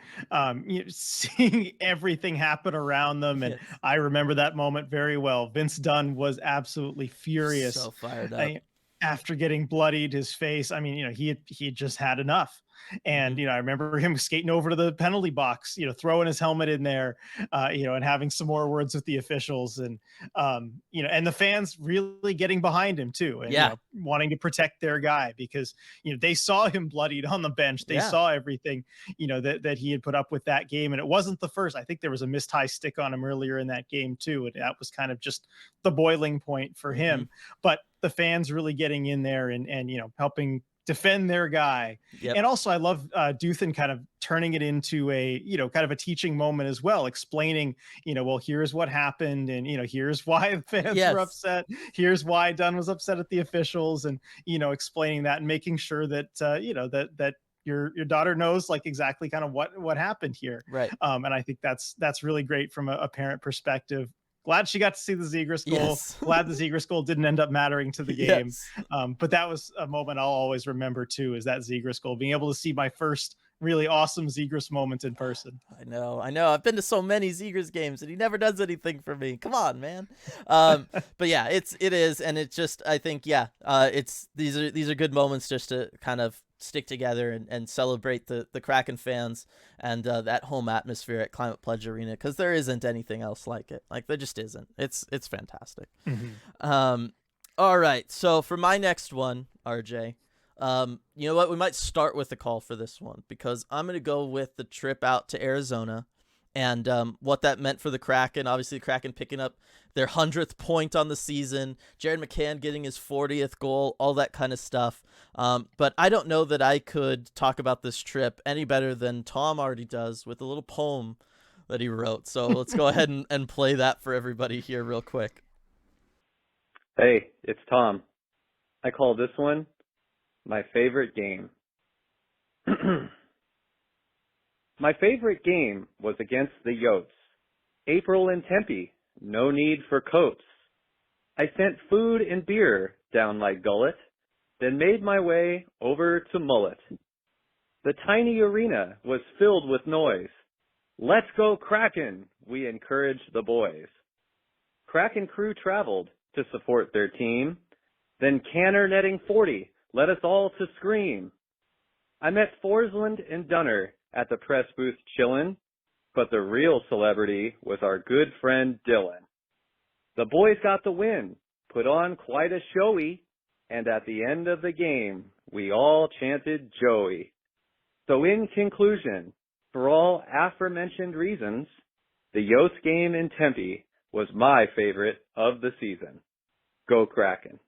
seeing everything happen around them. And I remember that moment very well. Vince Dunn was absolutely furious. So fired up. After getting bloodied his face. I mean, he had just had enough. And, I remember him skating over to the penalty box, throwing his helmet in there, and having some more words with the officials, and, and the fans really getting behind him too. And, wanting to protect their guy because, they saw him bloodied on the bench. They saw everything, that he had put up with that game. And it wasn't the first. I think there was a missed high stick on him earlier in that game too. And that was kind of just the boiling point for him. But the fans really getting in there and helping defend their guy. And also I love Duthan kind of turning it into a, kind of a teaching moment as well, explaining, well, here's what happened, and, here's why the fans were upset. Here's why Dunn was upset at the officials, and, explaining that and making sure that, that your daughter knows like exactly kind of what happened here. Right. And I think that's really great from a parent perspective. Glad she got to see the Zegras goal. Yes. Glad the Zegras goal didn't end up mattering to the game. But that was a moment I'll always remember too, is that Zegras goal. Being able to see my first really awesome Zegras moment in person. I know. I've been to so many Zegers games, and he never does anything for me. Come on, man. But yeah, it is, and it's just, I think, yeah, it's these are good moments just to kind of stick together and celebrate the Kraken fans and that home atmosphere at Climate Pledge Arena, because there isn't anything else like it. Like, there just isn't. It's fantastic. Mm-hmm. All right, so for my next one, RJ, you know what? We might start with the call for this one, because I'm going to go with the trip out to Arizona and what that meant for the Kraken. Obviously, the Kraken picking up their 100th point on the season, Jared McCann getting his 40th goal, all that kind of stuff. But I don't know that I could talk about this trip any better than Tom already does with a little poem that he wrote. So let's go ahead and play that for everybody here real quick. Hey, it's Tom. I call this one my favorite game. My favorite game was against the Yotes. April in Tempe, no need for coats. I sent food and beer down my gullet, then made my way over to Mullet. The tiny arena was filled with noise. Let's go Kraken, we encouraged the boys. Kraken crew traveled to support their team. Then Canner netting 40 led us all to scream. I met Forsland and Dunner at the press booth chillin', but the real celebrity was our good friend Dylan. The boys got the win, put on quite a showy, and at the end of the game, we all chanted Joey. So in conclusion, for all aforementioned reasons, the Yost game in Tempe was my favorite of the season. Go Kraken.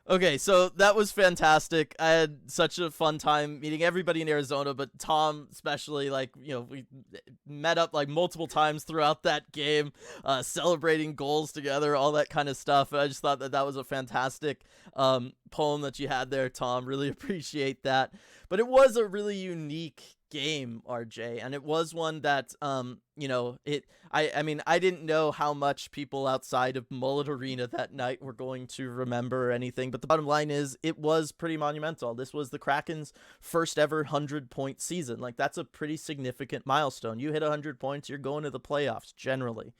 Okay, so that was fantastic. I had such a fun time meeting everybody in Arizona, but Tom especially. Like, you know, we met up like multiple times throughout that game, celebrating goals together, all that kind of stuff. I just thought that was a fantastic poem that you had there, Tom. Really appreciate that. But it was a really unique game, RJ, and it was one that you know, I mean, I didn't know how much people outside of Mullet Arena that night were going to remember or anything, but the bottom line is it was pretty monumental. This was the Kraken's first ever 100-point season. Like, that's a pretty significant milestone. You hit 100 points, you're going to the playoffs generally.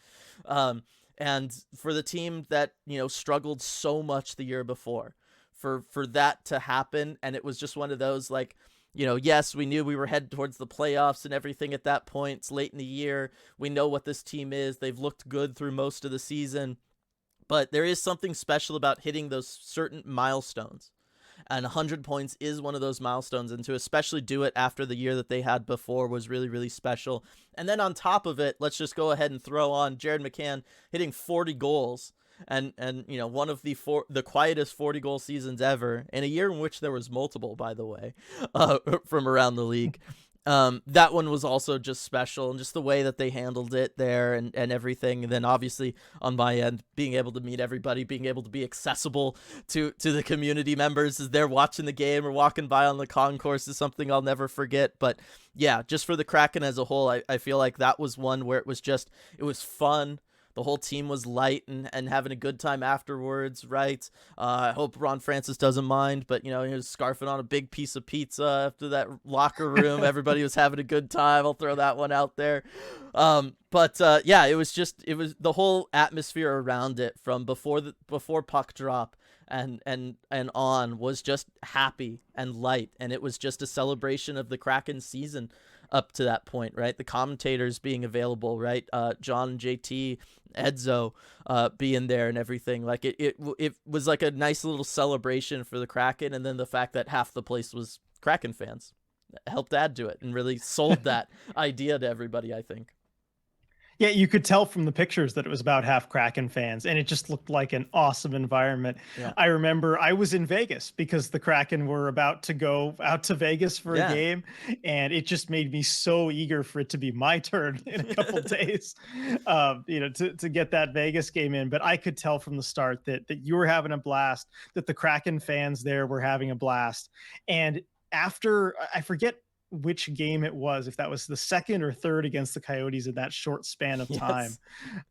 And for the team that, you know, struggled so much the year before, for that to happen, and it was just one of those, like, you know, yes, we knew we were headed towards the playoffs and everything at that point. It's late in the year. We know what this team is. They've looked good through most of the season. But there is something special about hitting those certain milestones. And 100 points is one of those milestones. And to especially do it after the year that they had before was really, really special. And then on top of it, let's just go ahead and throw on Jared McCann hitting 40 goals. And you know, one of the quietest 40-goal seasons ever, in a year in which there was multiple, by the way, from around the league. That one was also just special, and just the way that they handled it there and everything. And then obviously on my end, being able to meet everybody, being able to be accessible to the community members as they're watching the game or walking by on the concourse is something I'll never forget. But yeah, just for the Kraken as a whole, I feel like that was one where it was fun. The whole team was light and having a good time afterwards, right? I hope Ron Francis doesn't mind, but, you know, he was scarfing on a big piece of pizza after that locker room. Everybody was having a good time. I'll throw that one out there. But yeah, it was the whole atmosphere around it from before puck drop and on was just happy and light, and it was just a celebration of the Kraken season up to that point, right? The commentators being available, right? John, JT, Edzo being there and everything. Like, it was like a nice little celebration for the Kraken, and then the fact that half the place was Kraken fans helped add to it and really sold that idea to everybody, I think. Yeah, you could tell from the pictures that it was about half Kraken fans, and it just looked like an awesome environment. Yeah. I remember I was in Vegas because the Kraken were about to go out to Vegas for a game, and it just made me so eager for it to be my turn in a couple days, you know, to get that Vegas game in. But I could tell from the start that you were having a blast, that the Kraken fans there were having a blast. And after, I forget which game it was, if that was the second or third against the Coyotes in that short span of time.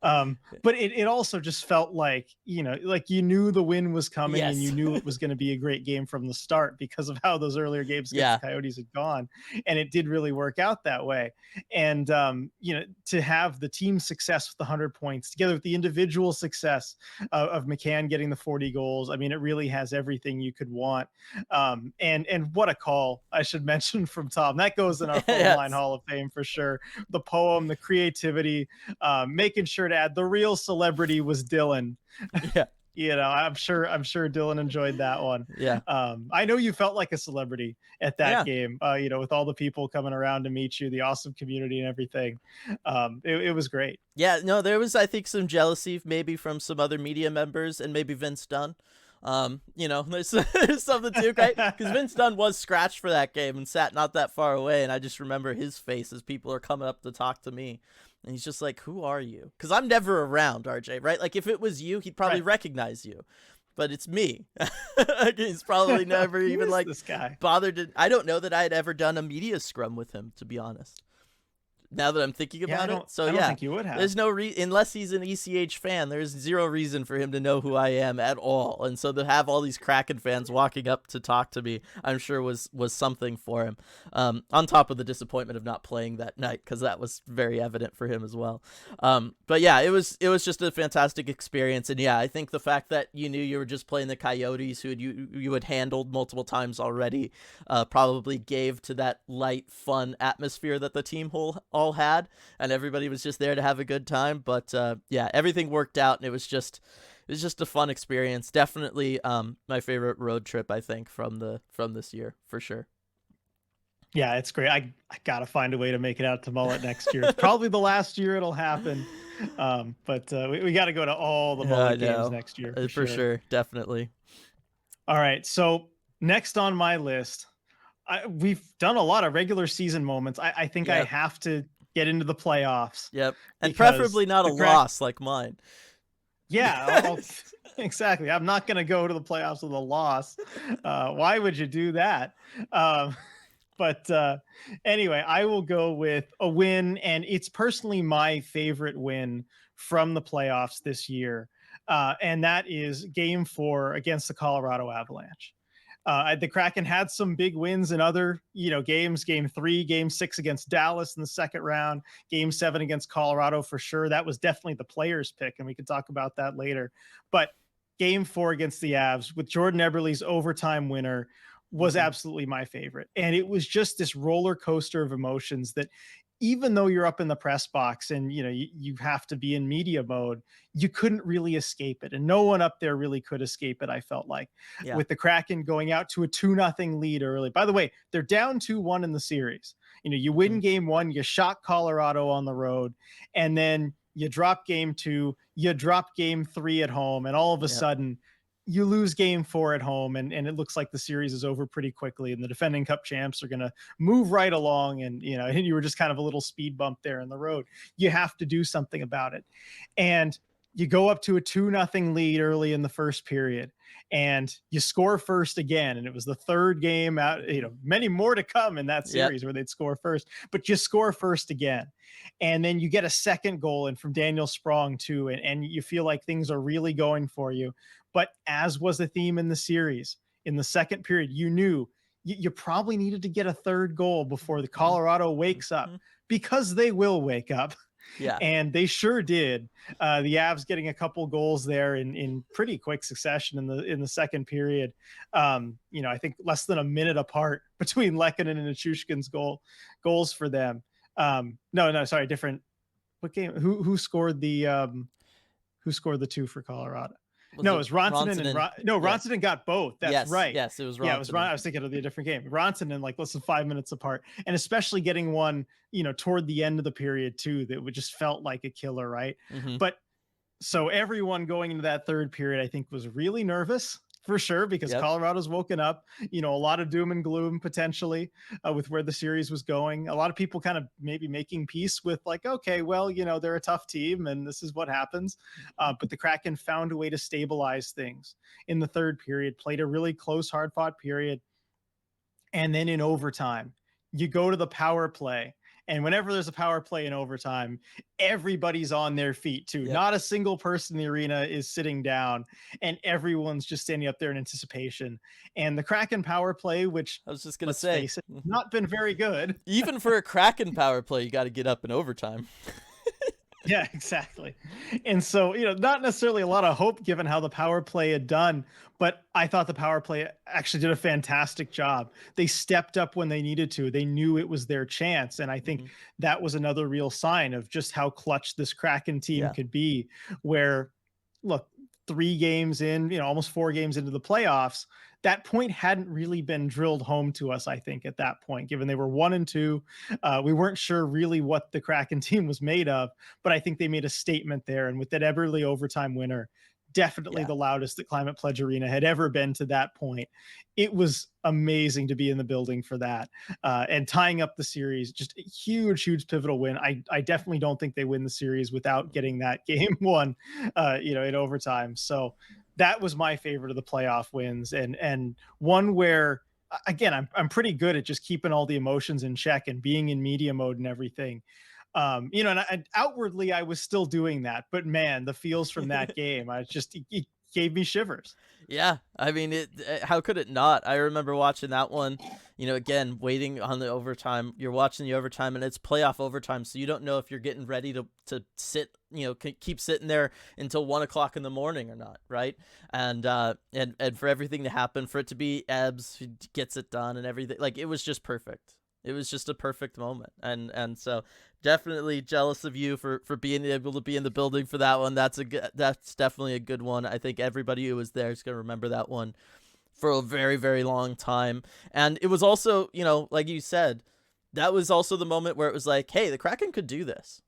But it also just felt like, like you knew the win was coming and you knew it was going to be a great game from the start because of how those earlier games against the Coyotes had gone. And it did really work out that way. And, to have the team success with the 100 points together with the individual success of McCann getting the 40 goals. I mean, it really has everything you could want. And what a call, I should mention, from Tom. That goes in our phone line Hall of Fame for sure. The poem, the creativity, making sure to add the real celebrity was Dylan. I'm sure Dylan enjoyed that one. I know you felt like a celebrity at that game, with all the people coming around to meet you, the awesome community and everything. It was great. There was, I think, some jealousy maybe from some other media members and maybe Vince Dunn. There's something too, right? Because Vince Dunn was scratched for that game and sat not that far away, and I just remember his face as people are coming up to talk to me, and he's just like, "Who are you?" Because I'm never around, RJ, right? Like if it was you, he'd probably recognize you, but it's me. He's probably never even like this guy bothered to. I don't know that I had ever done a media scrum with him, to be honest. Now that I'm thinking about it. So I don't think you would have. There's no unless he's an ECH fan, there's zero reason for him to know who I am at all. And so to have all these Kraken fans walking up to talk to me, I'm sure was something for him. On top of the disappointment of not playing that night, because that was very evident for him as well. But yeah, it was just a fantastic experience. And yeah, I think the fact that you knew you were just playing the Coyotes, who you had handled multiple times already, probably gave to that light, fun atmosphere that the team all had, and everybody was just there to have a good time. But everything worked out, and it was just a fun experience. Definitely my favorite road trip, I think, from this year for sure. Yeah, it's great. I gotta find a way to make it out to Mullet next year. It's probably the last year it'll happen. But we got to go to all the Mullet games next year for sure. Definitely. All right, so next on my list, we've done a lot of regular season moments. I think I have to get into the playoffs. And preferably not a loss like mine. Exactly. I'm not going to go to the playoffs with a loss. Why would you do that? But anyway, I will go with a win, and it's personally my favorite win from the playoffs this year. And that is Game 4 against the Colorado Avalanche. The Kraken had some big wins in other, games. Game 3, Game 6 against Dallas in the second round, Game 7 against Colorado for sure. That was definitely the players' pick, and we can talk about that later. But Game 4 against the Avs with Jordan Eberle's overtime winner was absolutely my favorite. And it was just this roller coaster of emotions that, even though you're up in the press box and you have to be in media mode, you couldn't really escape it, and no one up there really could escape it. I felt like with the Kraken going out to a 2-0 lead early. By the way, they're down 2-1 in the series. You win Game 1, you shock Colorado on the road, and then you drop Game 2, you drop Game 3 at home, and all of a sudden you lose Game 4 at home, and it looks like the series is over pretty quickly, and the defending Cup champs are going to move right along. And you were just kind of a little speed bump there in the road. You have to do something about it, and you go up to a 2-0 lead early in the first period, and you score first again. And it was the third game out, many more to come in that series where they'd score first, but you score first again. And then you get a second goal in from Daniel Sprong too. And you feel like things are really going for you. But as was the theme in the series, in the second period, you knew you probably needed to get a third goal before the Colorado wakes up, because they will wake up. And they sure did. The Avs getting a couple goals there in pretty quick succession in the second period. I think less than a minute apart between Lehkonen and Nichushkin's goals for them. Sorry, different. What game? Who scored the 2 for Colorado? It was Rantanen. Rantanen got both. That's right. Yes, it was Rantanen. Yeah, it was Rantanen. I was thinking of the different game. Rantanen, like less than 5 minutes apart, and especially getting one, toward the end of the period too, that would just felt like a killer, right? But so everyone going into that third period, I think, was really nervous for sure, because Colorado's woken up, a lot of doom and gloom potentially with where the series was going. A lot of people kind of maybe making peace with like, okay, well, they're a tough team and this is what happens. But the Kraken found a way to stabilize things in the third period, played a really close, hard fought period. And then in overtime, you go to the power play. And whenever there's a power play in overtime, everybody's on their feet too. Yep. Not a single person in the arena is sitting down, and everyone's just standing up there in anticipation. And the Kraken power play, which, I was just gonna let's say, face it, not been very good. even for a Kraken power play, you got to get up in overtime. Yeah, exactly. And so, not necessarily a lot of hope given how the power play had done, but I thought the power play actually did a fantastic job. They stepped up when they needed to. They knew it was their chance. And I think that was another real sign of just how clutch this Kraken team could be, where, look, 3 games in, almost 4 games into the playoffs, that point hadn't really been drilled home to us, I think, at that point, given they were 1-2. We weren't sure really what the Kraken team was made of, but I think they made a statement there. And with that Eberle overtime winner, definitely the loudest that Climate Pledge Arena had ever been to that point. It was amazing to be in the building for that. And tying up the series, just a huge, huge pivotal win. I definitely don't think they win the series without getting that game won, in overtime. So that was my favorite of the playoff wins, and one where, again, I'm pretty good at just keeping all the emotions in check and being in media mode and everything. And outwardly I was still doing that, but man, the feels from that game, it gave me shivers. Yeah, I mean, how could it not? I remember watching that one, again, waiting on the overtime. You're watching the overtime, and it's playoff overtime, so you don't know if you're getting ready to sit, keep sitting there until 1 o'clock in the morning or not, right? And for everything to happen, for it to be Ebbs who gets it done and everything, like, it was just perfect. It was just a perfect moment, and so definitely jealous of you for being able to be in the building for that one. That's definitely a good one. I think everybody who was there is gonna remember that one for a very, very long time. And it was also, like you said, that was also the moment where it was like, hey, the Kraken could do this.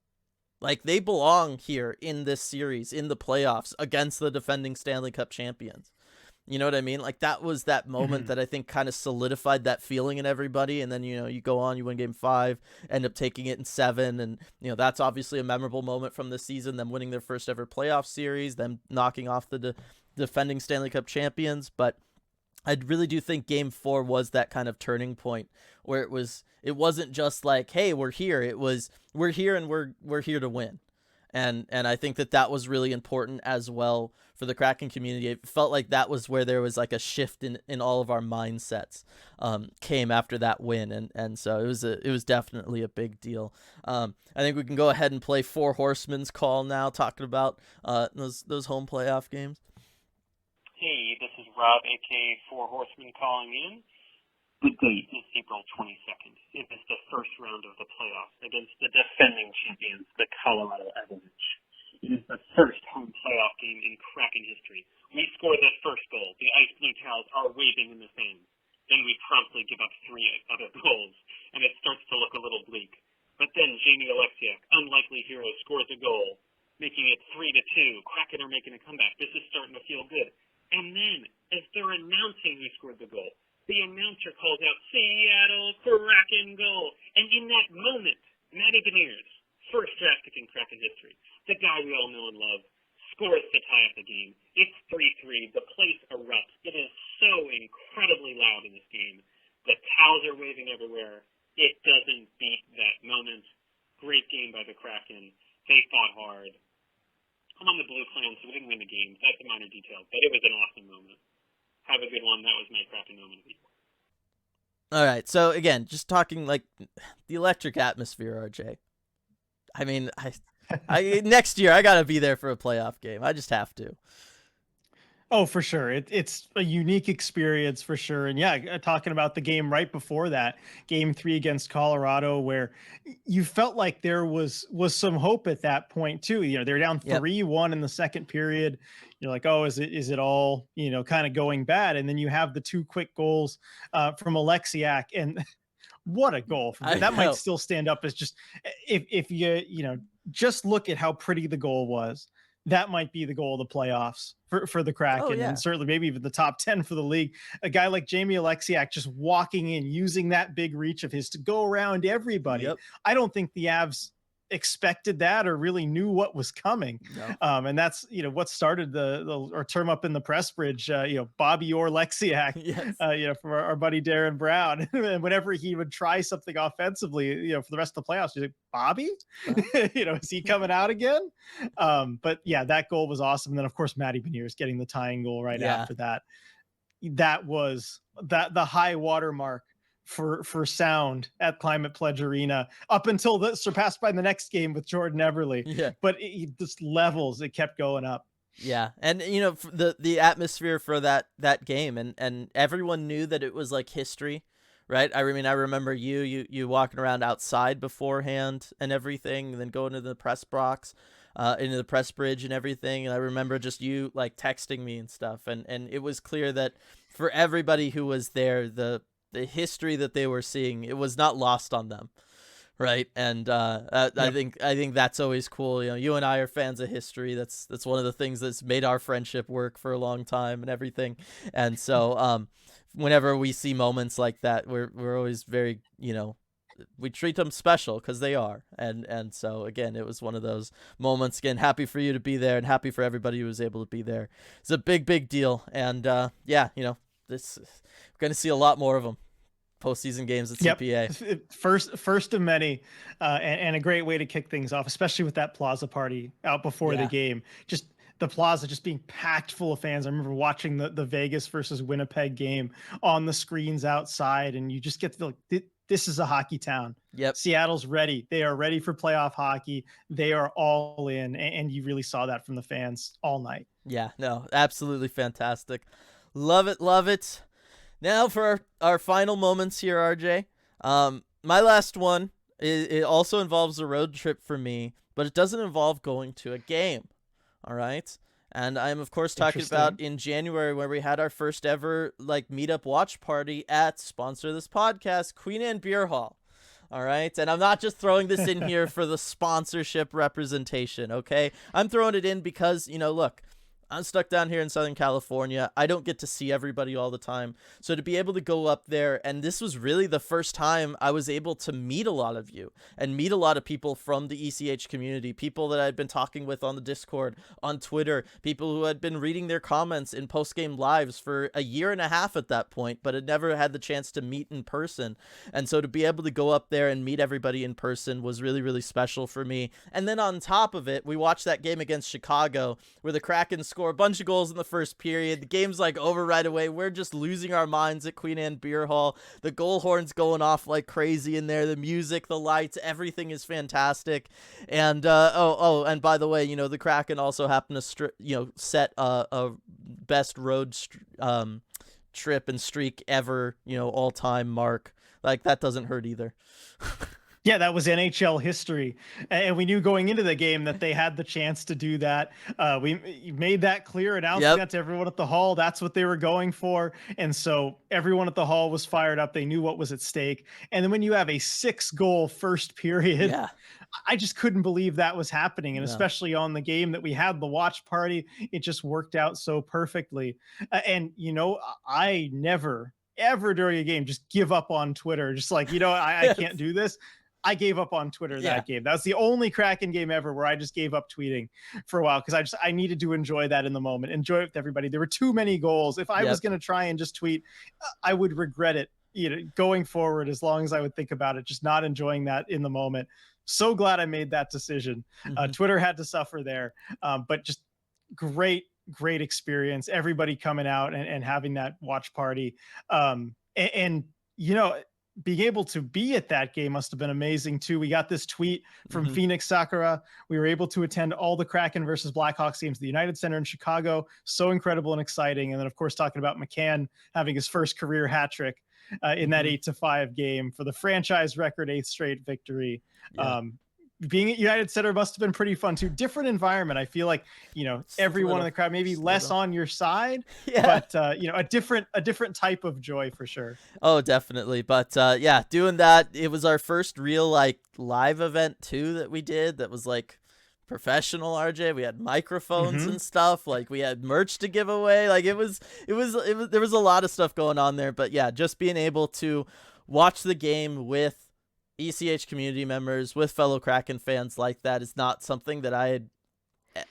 Like, they belong here in this series, in the playoffs, against the defending Stanley Cup champions. You know what I mean? Like, that was that moment that I think kind of solidified that feeling in everybody. And then, you go on, you win game 5, end up taking it in 7. And, that's obviously a memorable moment from this season, them winning their first ever playoff series, them knocking off the defending Stanley Cup champions. But I really do think game 4 was that kind of turning point where it wasn't just like, hey, we're here. It was, we're here and we're here to win. And I think that was really important as well for the Kraken community. It felt like that was where there was like a shift in all of our mindsets came after that win. And so it was definitely a big deal. I think we can go ahead and play Four Horsemen's call now, talking about those home playoff games. Hey, this is Rob, aka Four Horsemen, calling in. The date is April 22nd. It is the first round of the playoffs against the defending champions, the Colorado Avalanche. It is the first home playoff game in Kraken history. We score the first goal. The Ice Blue Towels are waving in the stands. Then we promptly give up 3 other goals, and it starts to look a little bleak. But then Jamie Alexiak, unlikely hero, scores a goal, making it 3-2. Kraken are making a comeback. This is starting to feel good. And then, as they're announcing he scored the goal, the announcer calls out, Seattle Kraken goal. And in that moment, Maddie Beniers, first draft pick in Kraken history, the guy we all know and love, scores to tie up the game. It's 3-3. The place erupts. It is so incredibly loud in this game. The towels are waving everywhere. It doesn't beat that moment. Great game by the Kraken. They fought hard. I'm on the Blue Clan, so we didn't win the game. That's a minor detail, but it was an awesome moment. Have a good one. That was my Kraken moment of the year. All right, so again, just talking like the electric atmosphere, RJ. I mean, I next year I gotta be there for a playoff game. I just have to. Oh, for sure. It's a unique experience for sure. And yeah, talking about the game right before that, game 3 against Colorado, where you felt like there was some hope at that point too. They're down 3-1 in the second period. You're like, oh, is it all, kind of going bad? And then you have the 2 quick goals from Alexiak, and what a goal from that might still stand up as just, if you just look at how pretty the goal was. That might be the goal of the playoffs for the Kraken, and certainly maybe even the top 10 for the league. A guy like Jamie Alexiak just walking in, using that big reach of his to go around everybody. I don't think the Avs expected that or really knew what was coming. No. And that's, what started the or term up in the press bridge, Bobby Orr Lexiak, Yes. from our buddy Darren Brown. And whenever he would try something offensively, for the rest of the playoffs, he's like, Bobby, is he coming out again? But yeah, that goal was awesome. And then of course, Maddie Beniers getting the tying goal right after that. That was the high water mark for sound at Climate Pledge Arena up until surpassed by the next game with Jordan Everly. Yeah. But it just levels, it kept going up. Yeah. And the atmosphere for that game, and everyone knew that it was like history, right? I mean, I remember you walking around outside beforehand and everything, and then going to the press box, into the press bridge and everything. And I remember just you like texting me and stuff. And it was clear that for everybody who was there, the history that they were seeing, it was not lost on them. Right. And yep. I think that's always cool. You and I are fans of history. That's one of the things that's made our friendship work for a long time and everything. And so whenever we see moments like that, we're always very, we treat them special because they are. And so again, it was one of those moments. Again, happy for you to be there and happy for everybody who was able to be there. It's a big deal. And this we're going to see a lot more of them. Postseason games at CPA. Yep. First of many, and a great way to kick things off, especially with that Plaza party out before the game. Just the Plaza just being packed full of fans. I remember watching the Vegas versus Winnipeg game on the screens outside, and you just get to feel like this is a hockey town. Yep. Seattle's ready. They are ready for playoff hockey. They are all in, and you really saw that from the fans all night. Yeah, no, absolutely fantastic. Love it. Now for our final moments here, RJ. My last one, it also involves a road trip for me, but it doesn't involve going to a game. All right. And I'm, of course, talking about in January where we had our first ever meetup watch party at, sponsor this podcast, Queen Anne Beer Hall. All right. And I'm not just throwing this in here for the sponsorship representation. Okay. I'm throwing it in because, look, I'm stuck down here in Southern California. I don't get to see everybody all the time. So to be able to go up there, and this was really the first time I was able to meet a lot of you and meet a lot of people from the ECH community, people that I'd been talking with on the Discord, on Twitter, people who had been reading their comments in post-game lives for a year and a half at that point, but had never had the chance to meet in person. And so to be able to go up there and meet everybody in person was really, really special for me. And then on top of it, we watched that game against Chicago where the Kraken score a bunch of goals in the first period. The game's over right away. We're just losing our minds at Queen Anne Beer Hall. The goal horn's going off like crazy in there. The music, the lights, everything is fantastic. And and by the way, the Kraken also happened to set a best road trip and streak ever, all time mark. That doesn't hurt either. Yeah, that was NHL history. And we knew going into the game that they had the chance to do that. We made that clear, announcing that to everyone at the hall. That's what they were going for. And so everyone at the hall was fired up. They knew what was at stake. And then when you have a 6-goal first period, I just couldn't believe that was happening. And especially on the game that we had, the watch party, it just worked out so perfectly. I never, ever during a game just give up on Twitter. Just I can't do this. I gave up on Twitter that game. That was the only Kraken game ever where I just gave up tweeting for a while because I needed to enjoy that in the moment, enjoy it with everybody. There were too many goals. If I was going to try and just tweet, I would regret it, going forward as long as I would think about it, just not enjoying that in the moment. So glad I made that decision. Twitter had to suffer there, but just great experience. Everybody coming out and having that watch party. Being able to be at that game must have been amazing too. We got this tweet from Phoenix Sakura. We were able to attend all the Kraken versus Blackhawks games at the United Center in Chicago. So incredible and exciting. And then of course, talking about McCann having his first career hat trick in that 8-5 game for the franchise record 8th straight victory. Being at United Center must have been pretty fun too. Different environment. I feel like, everyone in the crowd, maybe less on your side, but a different type of joy for sure. Oh, definitely. But doing that, it was our first real live event too that we did. That was professional, RJ. We had microphones and stuff. We had merch to give away. It was there was a lot of stuff going on there. But yeah, just being able to watch the game with ECH community members, with fellow Kraken fans like that is not something that I had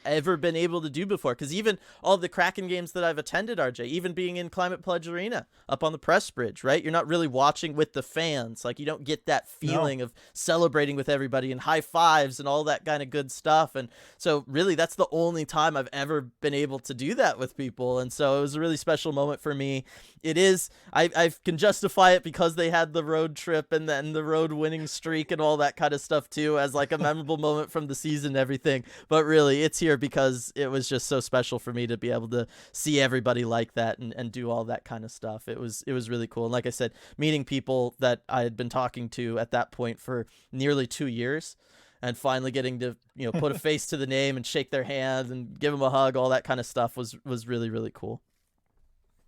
ever been able to do before. Because even all the Kraken games that I've attended, RJ, even being in Climate Pledge Arena up on the press bridge, right? You're not really watching with the fans. Like, you don't get that feeling of celebrating with everybody and high fives and all that kind of good stuff. And so really that's the only time I've ever been able to do that with people. And so it was a really special moment for me. It is, I can justify it because they had the road trip and then the road winning streak and all that kind of stuff too, as like a memorable moment from the season and everything. But really, it's here because it was just so special for me to be able to see everybody like that and do all that kind of stuff. It was really cool. And like I said, meeting people that I had been talking to at that point for nearly 2 years, and finally getting to, you know, put a face to the name and shake their hands and give them a hug, all that kind of stuff was really, really cool.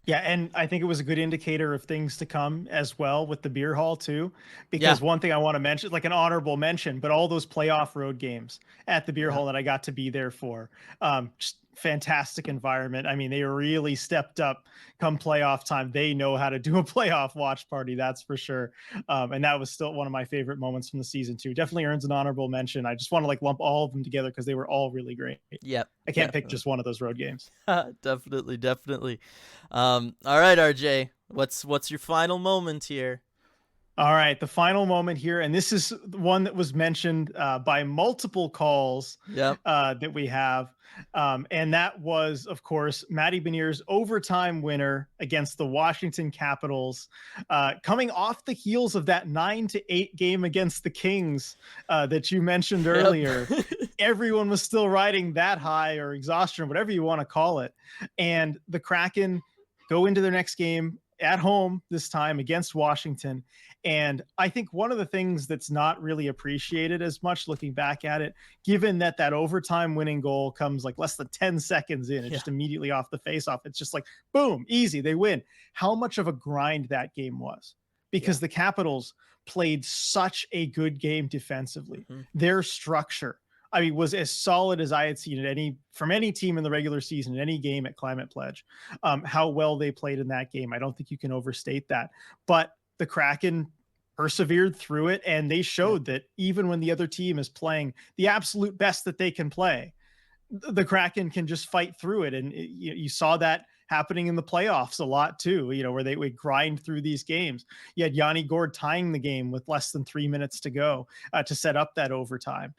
Yeah, and I think it was a good indicator of things to come as well with the beer hall too, because one thing I want to mention, like an honorable mention, but all those playoff road games at the beer hall that I got to be there for, just fantastic environment. I mean, they really stepped up come playoff time. They know how to do a playoff watch party, that's for sure. And that was still one of my favorite moments from the season too. Definitely earns an honorable mention. I just want to like lump all of them together because they were all really great. Yep. I can't pick just one of those road games. Definitely. All right, RJ, what's your final moment here? All right, the final moment here, and this is one that was mentioned by multiple calls that we have, and that was, of course, Maddie Beniers' overtime winner against the Washington Capitals, coming off the heels of that 9-8 game against the Kings that you mentioned earlier. Everyone was still riding that high or exhaustion, whatever you want to call it, and the Kraken go into their next game at home this time against Washington. And I think one of the things that's not really appreciated as much looking back at it, given that that overtime winning goal comes like less than 10 seconds in, just immediately off the faceoff, it's just like, boom, easy, they win. How much of a grind that game was, because the Capitals played such a good game defensively. Their structure, I mean, was as solid as I had seen it from any team in the regular season, in any game at Climate Pledge. How well they played in that game, I don't think you can overstate that. But the Kraken persevered through it, and they showed that even when the other team is playing the absolute best that they can play, the Kraken can just fight through it. And you saw that happening in the playoffs a lot too, you know, where they would grind through these games. You had Yanni Gourde tying the game with less than 3 minutes to go to set up that overtime.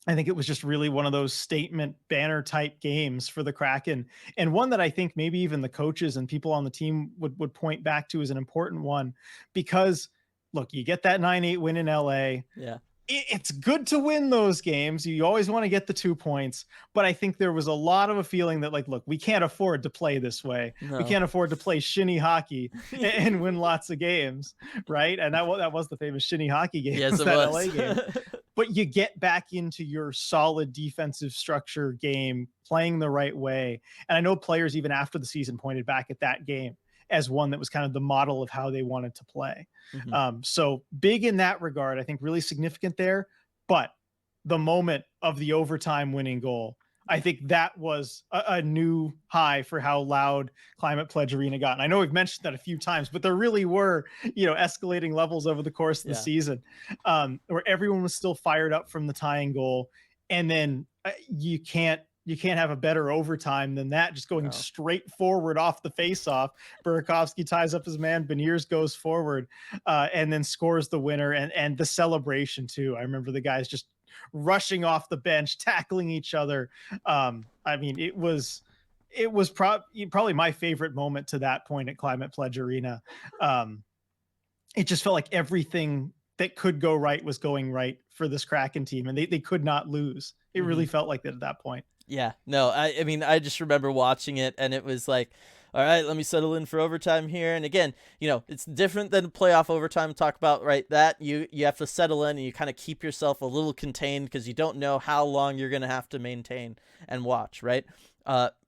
I think it was just really one of those statement banner type games for the Kraken, and one that I think maybe even the coaches and people on the team would point back to as an important one, because look, you get that 9-8 win in LA. Yeah. It's good to win those games. You always want to get the 2 points, but I think there was a lot of a feeling that like, look, we can't afford to play this way. No. We can't afford to play shinny hockey and win lots of games. Right. And that was the famous shinny hockey game. Yes, it was. LA game. But you get back into your solid defensive structure game, playing the right way. And I know players even after the season pointed back at that game as one that was kind of the model of how they wanted to play. So big in that regard, I think really significant there. But the moment of the overtime winning goal, I think that was a new high for how loud Climate Pledge Arena got. And I know we've mentioned that a few times, but there really were, you know, escalating levels over the course of the season, where everyone was still fired up from the tying goal. And then you can't have a better overtime than that, just going straight forward off the faceoff. Burakovsky ties up his man, Beniers goes forward and then scores the winner, and the celebration too. I remember the guys just rushing off the bench, tackling each other. I mean, it was probably my favorite moment to that point at Climate Pledge Arena. It just felt like everything that could go right was going right for this Kraken team, and they could not lose. It really felt like that at that point. Yeah, no, I mean, I just remember watching it, and it was like, all right, let me settle in for overtime here. And again, you know, it's different than playoff overtime. Talk about, right, that you have to settle in and you kind of keep yourself a little contained because you don't know how long you're going to have to maintain and watch, right?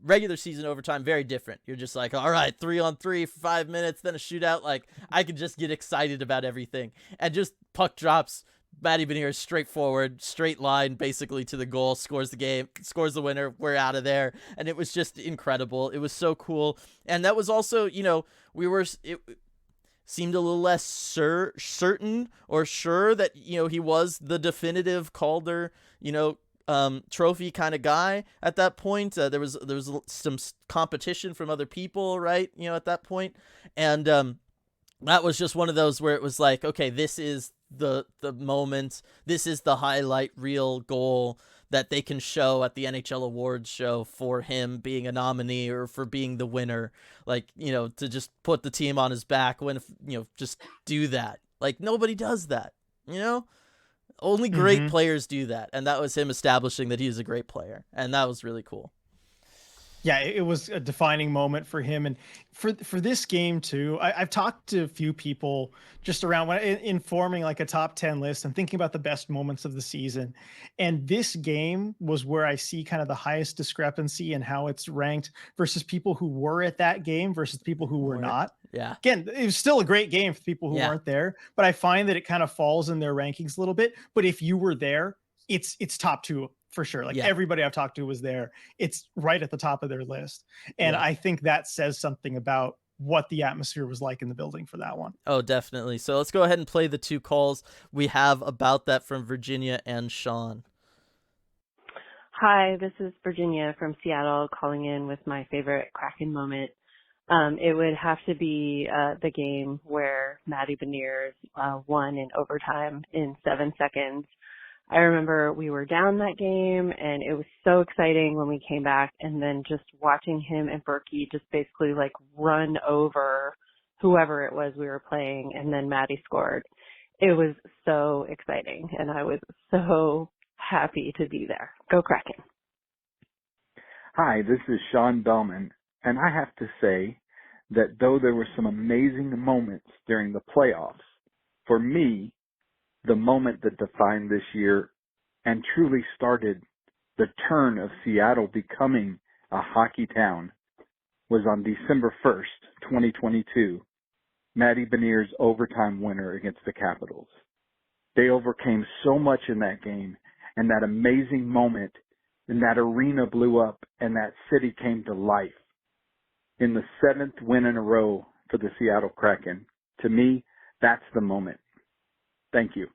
Regular season overtime, very different. You're just like, all right, 3-on-3 for 5 minutes, then a shootout. Like, I could just get excited about everything. And just puck drops, Maddie Beniers straight forward, straight line, basically to the goal, scores the game, scores the winner. We're out of there. And it was just incredible. It was so cool. And that was also, you know, seemed a little less certain or sure that, he was the definitive Calder, trophy kind of guy at that point. There was some competition from other people, right? At that point. And that was just one of those where it was like, okay, this is the moment. This is the highlight reel goal that they can show at the NHL awards show for him being a nominee or for being the winner. Like, to just put the team on his back when, just do that. Like, nobody does that, Only great players do that. And that was him establishing that he was a great player. And that was really cool. Yeah, it was a defining moment for him. And for this game too, I've talked to a few people just around in forming like a top 10 list and thinking about the best moments of the season. And this game was where I see kind of the highest discrepancy in how it's ranked versus people who were at that game versus people who were not. Yeah. Again, it was still a great game for people who weren't there, but I find that it kind of falls in their rankings a little bit. But if you were there, it's top two for sure. Like everybody I've talked to was there. It's right at the top of their list. And I think that says something about what the atmosphere was like in the building for that one. Oh, definitely. So let's go ahead and play the two calls we have about that from Virginia and Sean. Hi, this is Virginia from Seattle calling in with my favorite Kraken moment. It would have to be the game where Maddie Beniers won in overtime in 7 seconds. I remember we were down that game and it was so exciting when we came back, and then just watching him and Berkey just basically like run over whoever it was we were playing, and then Maddie scored. It was so exciting and I was so happy to be there. Go Kraken. Hi, this is Sean Bellman, and I have to say that though there were some amazing moments during the playoffs, for me, the moment that defined this year and truly started the turn of Seattle becoming a hockey town was on December 1st, 2022, Maddie Beniers' overtime winner against the Capitals. They overcame so much in that game, and that amazing moment, and that arena blew up, and that city came to life. In the 7th win in a row for the Seattle Kraken, to me, that's the moment. Thank you.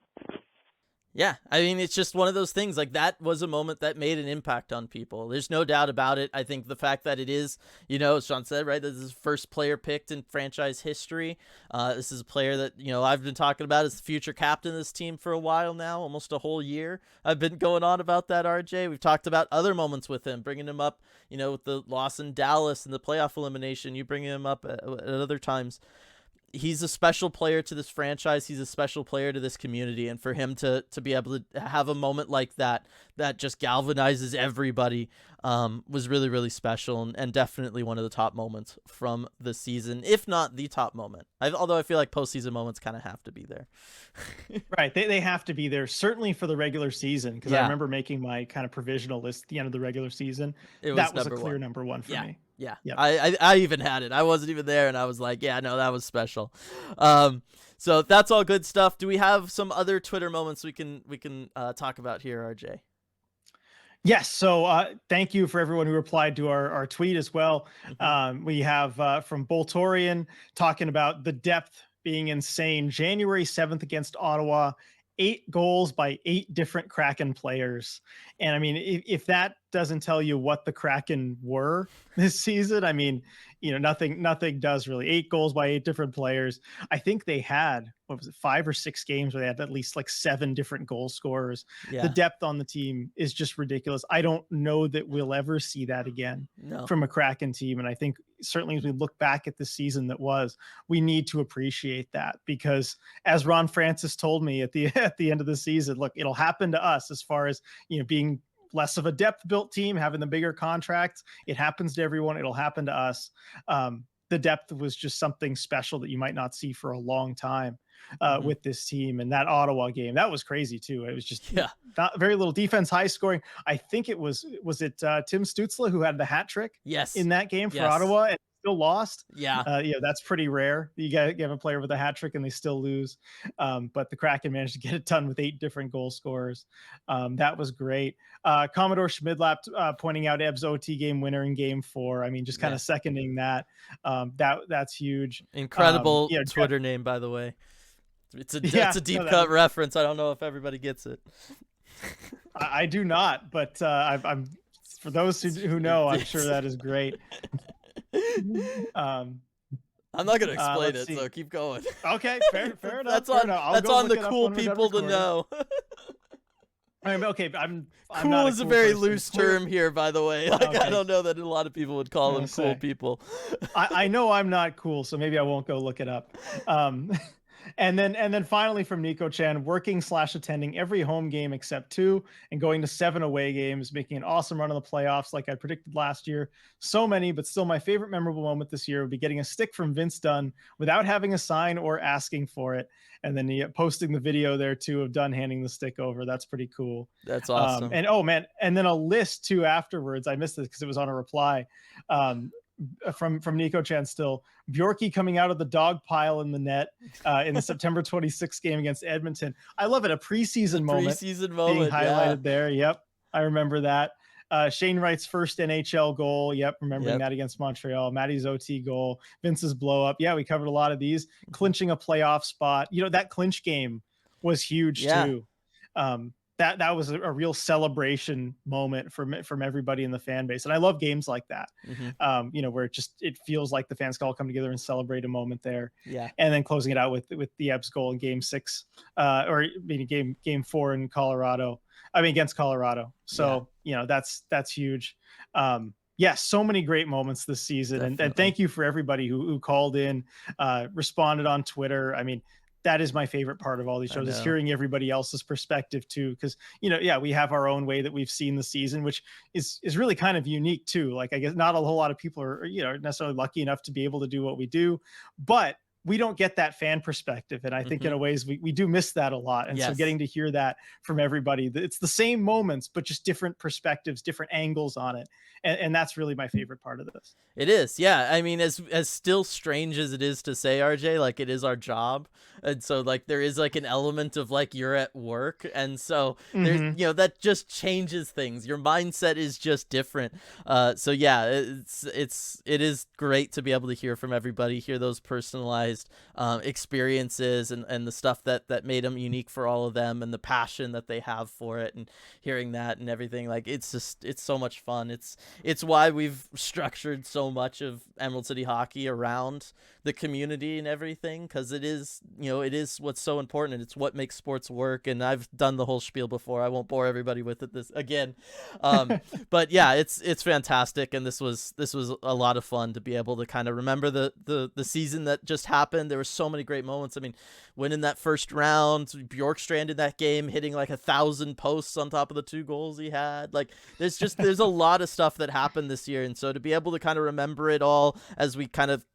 Yeah, I mean, it's just one of those things. Like, that was a moment that made an impact on people. There's no doubt about it. I think the fact that it is, as Sean said, right, this is the first player picked in franchise history. This is a player that, I've been talking about as the future captain of this team for a while now, almost a whole year. I've been going on about that, RJ. We've talked about other moments with him, bringing him up, with the loss in Dallas and the playoff elimination, you bringing him up at other times. He's a special player to this franchise. He's a special player to this community. And for him to be able to have a moment like that just galvanizes everybody, was really, really special and definitely one of the top moments from the season, if not the top moment. Although I feel like postseason moments kind of have to be there. Right. They have to be there, certainly for the regular season, because I remember making my kind of provisional list at the end of the regular season. That was a clear number one for me. Yeah. Yep. I even had it. I wasn't even there, and I was like, yeah, no, that was special. So that's all good stuff. Do we have some other Twitter moments we can talk about here, RJ? Yes. So thank you for everyone who replied to our tweet as well. We have from Boltorian talking about the depth being insane. January 7th against Ottawa, 8 goals by 8 different Kraken players. And I mean, if that doesn't tell you what the Kraken were this season, I mean, nothing does really. 8 goals by 8 different players. I think they had, 5 or 6 games where they had at least like 7 different goal scorers. Yeah. The depth on the team is just ridiculous. I don't know that we'll ever see that again from a Kraken team. And I think certainly as we look back at the season that was, we need to appreciate that, because as Ron Francis told me at the end of the season, look, it'll happen to us as far as, being less of a depth built team, having the bigger contracts. It happens to everyone. It'll happen to us. The depth was just something special that you might not see for a long time. with this team. And that Ottawa game, that was crazy too. It was just Yeah. not very little defense, high scoring. I think it was Tim Stützle who had the hat trick Yes. in that game for Yes. Ottawa and still lost. Yeah. That's pretty rare. You have a player with a hat trick and they still lose. But the Kraken managed to get it done with 8 different goal scorers. That was great. Commodore Schmidlap pointing out Ebb's OT game winner in game 4. I mean, just kind of seconding that. That's huge. Incredible Twitter name, by the way. It's a deep cut reference. I don't know if everybody gets it. I do not, but I'm for those who know, I'm sure that is great. I'm not gonna explain it, so keep going. Okay, fair enough. That's That's on the cool people to know. Okay, I'm cool not is a cool very person. loose term here, by the way. Like, Okay. I don't know that a lot of people would call them cool people. I know I'm not cool, so maybe I won't go look it up. And then finally from Nico Chan, working/attending every home game except 2 and going to 7 away games, making an awesome run in the playoffs like I predicted last year. So many, but still my favorite memorable moment this year would be getting a stick from Vince Dunn without having a sign or asking for it. And then posting the video there too of Dunn handing the stick over. That's pretty cool. That's awesome. And oh man, and then a list too afterwards. I missed this because it was on a reply. From Nico Chan still. Bjorky coming out of the dog pile in the net in the September 26th game against Edmonton. I love it. A preseason moment being highlighted there. Yep. I remember that. Shane Wright's first NHL goal. Yep. Remembering that against Montreal. Maddie's OT goal. Vince's blow up. Yeah. We covered a lot of these. Clinching a playoff spot. That clinch game was huge too. That was a real celebration moment from everybody in the fan base. And I love games like that, where it feels like the fans can all come together and celebrate a moment there. Yeah. And then closing it out with the Ebbs goal in game 6, game 4 in Colorado. Against Colorado. So, that's huge. So many great moments this season. And thank you for everybody who called in, responded on Twitter. I mean, that is my favorite part of all these shows, is hearing everybody else's perspective too. Because, we have our own way that we've seen the season, which is really kind of unique too. Like, I guess not a whole lot of people are, necessarily lucky enough to be able to do what we do, but we don't get that fan perspective. And I think in a ways we do miss that a lot. And so getting to hear that from everybody, it's the same moments, but just different perspectives, different angles on it. And that's really my favorite part of this. It is. Yeah. I mean, as still strange as it is to say, RJ, like, it is our job. And so, like, there is like an element of like, you're at work. And so there's, that just changes things. Your mindset is just different. So yeah, it is great to be able to hear from everybody, hear those personalized experiences and the stuff that made them unique for all of them, and the passion that they have for it, and hearing that and everything. Like, it's so much fun. It's why we've structured so much of Emerald City Hockey around the community and everything, because it is what's so important. It's what makes sports work. And I've done the whole spiel before. I won't bore everybody with it this again. But yeah, it's fantastic. And this was a lot of fun to be able to kind of remember the season that just happened. There were so many great moments. I mean, winning that first round, Bjorkstrand in that game, hitting like 1,000 posts on top of the 2 goals he had. Like, there's a lot of stuff that happened this year. And so to be able to kind of remember it all as we kind of,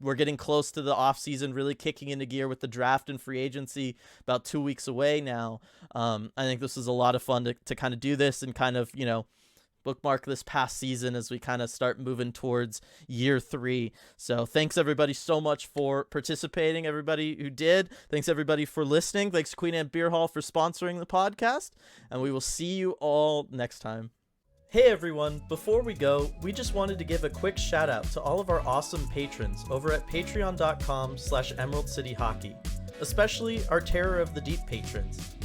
we're getting close to the off season, really kicking into gear with the draft and free agency about 2 weeks away now. I think this is a lot of fun to kind of do this and kind of, bookmark this past season as we kind of start moving towards year 3. So thanks everybody so much for participating. Everybody who did, thanks everybody for listening. Thanks Queen Anne Beer Hall for sponsoring the podcast, and we will see you all next time. Hey everyone, before we go, we just wanted to give a quick shout out to all of our awesome patrons over at patreon.com/Emerald City Hockey, especially our Terror of the Deep patrons.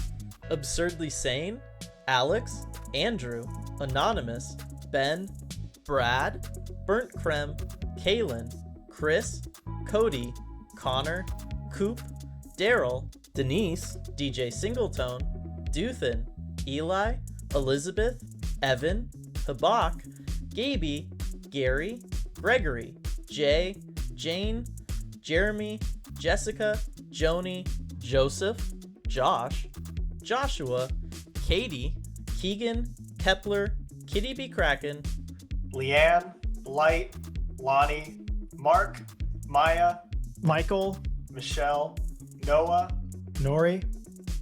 Absurdly Sane, Alex, Andrew, Anonymous, Ben, Brad, Burnt Creme, Kaylin, Chris, Cody, Connor, Coop, Daryl, Denise, DJ Singletone, Duthin, Eli, Elizabeth, Evan, Habak, Gaby, Gary, Gregory, Jay, Jane, Jeremy, Jessica, Joni, Joseph, Josh, Joshua, Katie, Keegan, Kepler, Kitty B. Kraken, Leanne, Light, Lonnie, Mark, Maya, Michael, Michelle, Noah, Nori,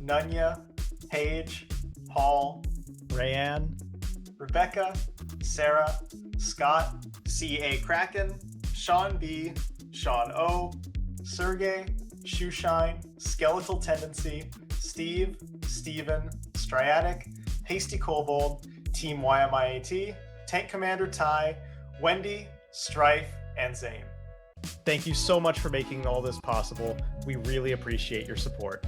Nunya, Paige, Paul, Rayanne, Rebecca, Sarah, Scott, C.A. Kraken, Sean B., Sean O., Sergey, Shoeshine, Skeletal Tendency, Steve, Steven, Striatic, Hasty Kobold, Team YMIAT, Tank Commander Ty, Wendy, Strife, and Zane. Thank you so much for making all this possible. We really appreciate your support.